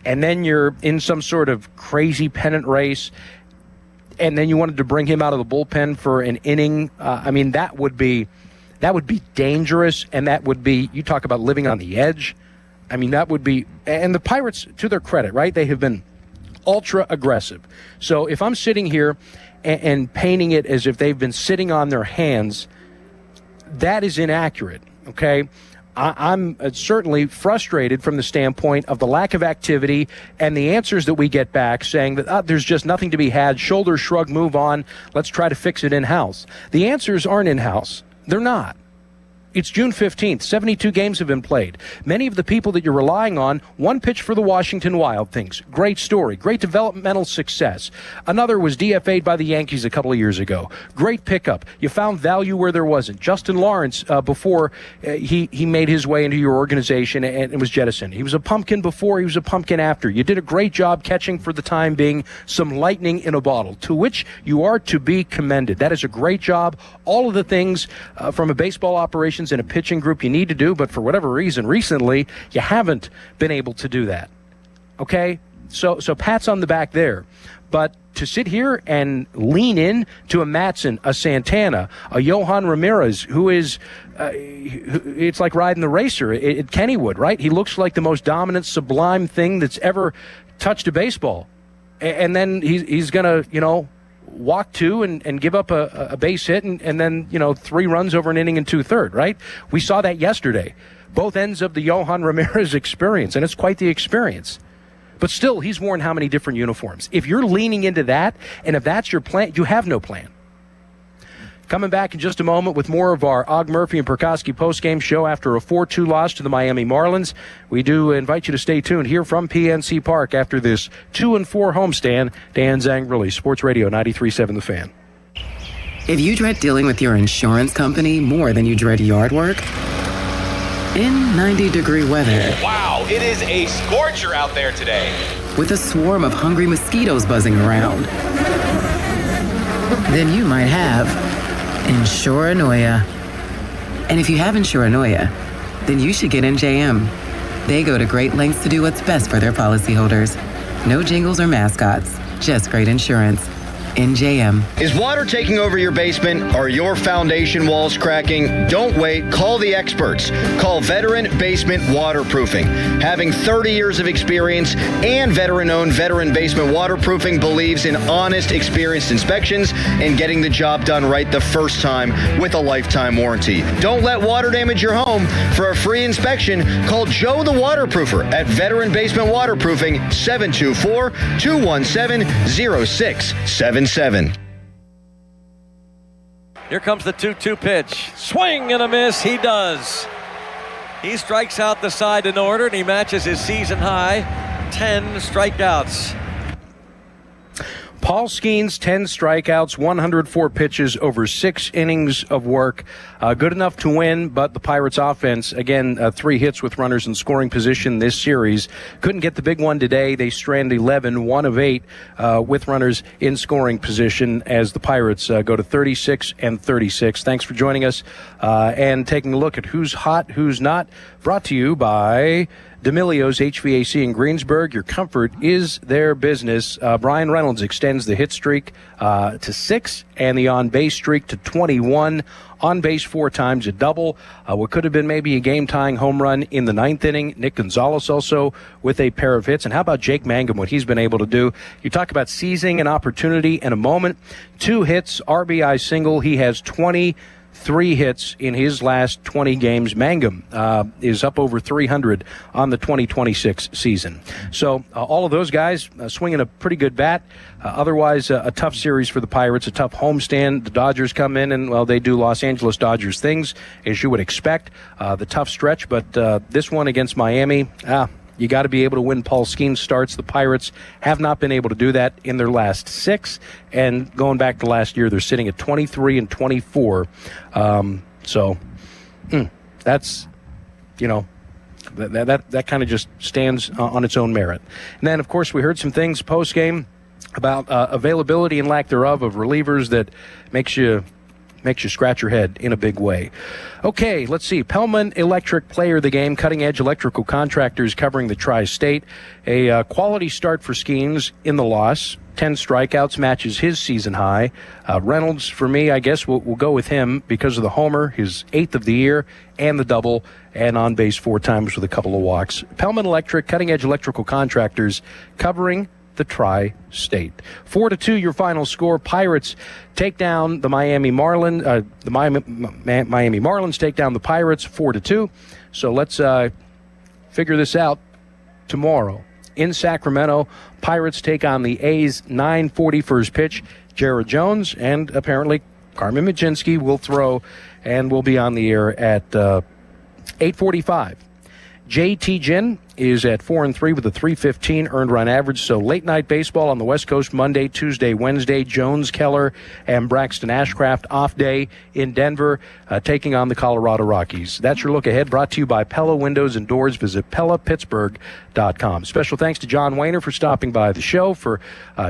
and then you're in some sort of crazy pennant race, and then you wanted to bring him out of the bullpen for an inning. I mean, that would be dangerous, and that would be, you talk about living on the edge. I mean, that would be, and the Pirates, to their credit, right, they have been ultra aggressive. So if I'm sitting here and painting it as if they've been sitting on their hands, that is inaccurate, okay? I'm certainly frustrated from the standpoint of the lack of activity and the answers that we get back saying that there's just nothing to be had, shoulder shrug, move on, let's try to fix it in-house. The answers aren't in-house. They're not. It's June 15th. 72 games have been played. Many of the people that you're relying on, one pitch for the Washington Wild Things. Great story. Great developmental success. Another was DFA'd by the Yankees a couple of years ago. Great pickup. You found value where there wasn't. Justin Lawrence, before he made his way into your organization and was jettisoned. He was a pumpkin before. He was a pumpkin after. You did a great job catching, for the time being, some lightning in a bottle, to which you are to be commended. That is a great job. All of the things from a baseball operations and a pitching group you need to do, but for whatever reason, recently, you haven't been able to do that. Okay? So pats on the back there. But to sit here and lean in to a Matson, a Santana, a Johan Ramirez, who is, it's like riding the racer at Kennywood, right? He looks like the most dominant, sublime thing that's ever touched a baseball. And then he's going to, walk two and give up a base hit and then, 3 runs over an inning and 2/3, right? We saw that yesterday. Both ends of the Johan Ramirez experience, and it's quite the experience. But still, he's worn how many different uniforms? If you're leaning into that, and if that's your plan, you have no plan. Coming back in just a moment with more of our Og Murphy and Perkoski postgame show after a 4-2 loss to the Miami Marlins. We do invite you to stay tuned here from PNC Park after this 2-4 homestand. Dan Zangrili, Sports Radio 93.7 The Fan. If you dread dealing with your insurance company more than you dread yard work, in 90-degree weather. Wow, it is a scorcher out there today. With a swarm of hungry mosquitoes buzzing around. Then you might have Insuranoia. And if you have Insuranoia, then you should get NJM. They go to great lengths to do what's best for their policyholders. No jingles or mascots, just great insurance. NJM. Is water taking over your basement? Are your foundation walls cracking? Don't wait. Call the experts. Call Veteran Basement Waterproofing. Having 30 years of experience and veteran-owned Veteran Basement Waterproofing believes in honest, experienced inspections and getting the job done right the first time with a lifetime warranty. Don't let water damage your home. For a free inspection, call Joe the Waterproofer at Veteran Basement Waterproofing, 724-217-0677. Here comes the 2-2 pitch. Swing and a miss. He does. He strikes out the side in order, and he matches his season high 10 strikeouts. Paul Skeens, 10 strikeouts, 104 pitches over 6 innings of work. Good enough to win, but the Pirates offense, again, 3 hits with runners in scoring position this series. Couldn't get the big one today. They stranded 11, 1 of 8 with runners in scoring position as the Pirates go to 36 and 36. Thanks for joining us and taking a look at who's hot, who's not. Brought to you by D'Amelio's HVAC in Greensburg. Your comfort is their business. Brian Reynolds extends the hit streak to 6 and the on-base streak to 21. On base 4 times, a double. What could have been maybe a game-tying home run in the 9th inning. Nick Gonzalez also with a pair of hits. And how about Jake Mangum, what he's been able to do? You talk about seizing an opportunity in a moment. 2 hits, RBI single. He has 23 hits in his last 20 games. Mangum is up over 300 on the 2026 season. So all of those guys swinging a pretty good bat. Otherwise, a tough series for the Pirates, a tough homestand. The Dodgers come in and, well, they do Los Angeles Dodgers things, as you would expect. The tough stretch, but this one against Miami, you got to be able to win. Paul Skeens starts. The Pirates have not been able to do that in their last 6. And going back to last year, they're sitting at 23 and 24. That's, that kind of just stands on its own merit. And then, of course, we heard some things post-game about availability and lack thereof of relievers that makes you scratch your head in a big way. Okay, let's see. Pellman Electric player of the game, cutting-edge electrical contractors covering the Tri-State. A quality start for Skeens in the loss. 10 strikeouts matches his season high. Reynolds, for me, I guess we'll go with him because of the homer, his 8th of the year, and the double, and on base 4 times with a couple of walks. Pellman Electric, cutting-edge electrical contractors covering the Tri-State. 4-2 your final score. Pirates take down the Miami Marlins. The Miami Marlins take down the Pirates 4-2. So let's figure this out tomorrow. In Sacramento, Pirates take on the A's. 9:40 first pitch. Jared Jones, and apparently Carmen Mlodzinski will throw and will be on the air at 8:45. JT Ginn is at 4-3 with a 3.15 earned run average. So late night baseball on the West Coast Monday, Tuesday, Wednesday. Jones, Keller, and Braxton Ashcraft off day in Denver, taking on the Colorado Rockies. That's your look ahead, brought to you by Pella Windows and Doors. Visit PellaPittsburgh.com. Special thanks to John Wehner for stopping by the show, for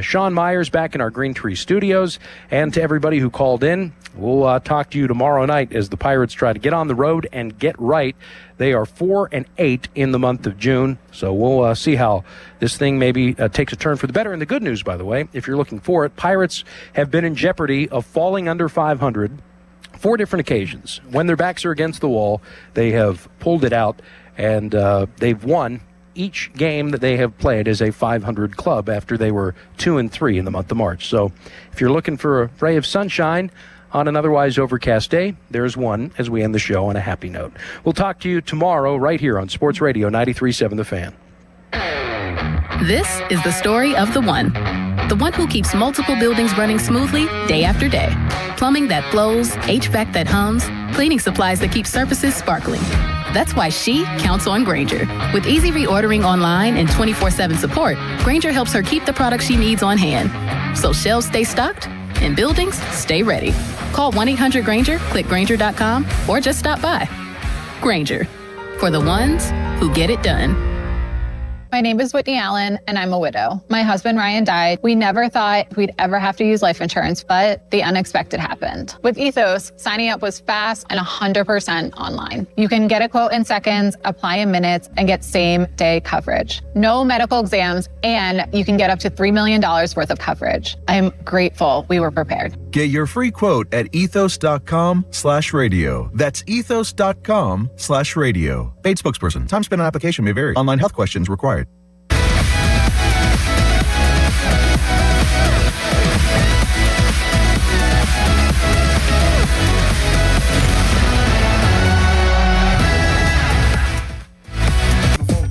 Sean Myers back in our Green Tree Studios, and to everybody who called in. We'll talk to you tomorrow night as the Pirates try to get on the road and get right. They are 4-8 in the month of June, so we'll see how this thing maybe takes a turn for the better. And the good news, by the way, if you're looking for it, Pirates have been in jeopardy of falling under 500 4 different occasions. When their backs are against the wall, they have pulled it out, and they've won each game that they have played as a 500 club after they were 2-3 in the month of March. So if you're looking for a ray of sunshine on an otherwise overcast day, there's one as we end the show on a happy note. We'll talk to you tomorrow right here on Sports Radio 93.7 The Fan. This is the story of the one who keeps multiple buildings running smoothly day after day. Plumbing that flows, HVAC that hums, cleaning supplies that keep surfaces sparkling. That's why she counts on Grainger. With easy reordering online and 24/7 support, Grainger helps her keep the products she needs on hand, so shelves stay stocked and buildings stay ready. Call 1-800-GRAINGER, click Grainger.com, or just stop by. Grainger, for the ones who get it done. My name is Whitney Allen, and I'm a widow. My husband, Ryan, died. We never thought we'd ever have to use life insurance, but the unexpected happened. With Ethos, signing up was fast and 100% online. You can get a quote in seconds, apply in minutes, and get same-day coverage. No medical exams, and you can get up to $3 million worth of coverage. I'm grateful we were prepared. Get your free quote at ethos.com/radio. That's ethos.com/radio. Paid spokesperson. Time spent on application may vary. Online health questions required.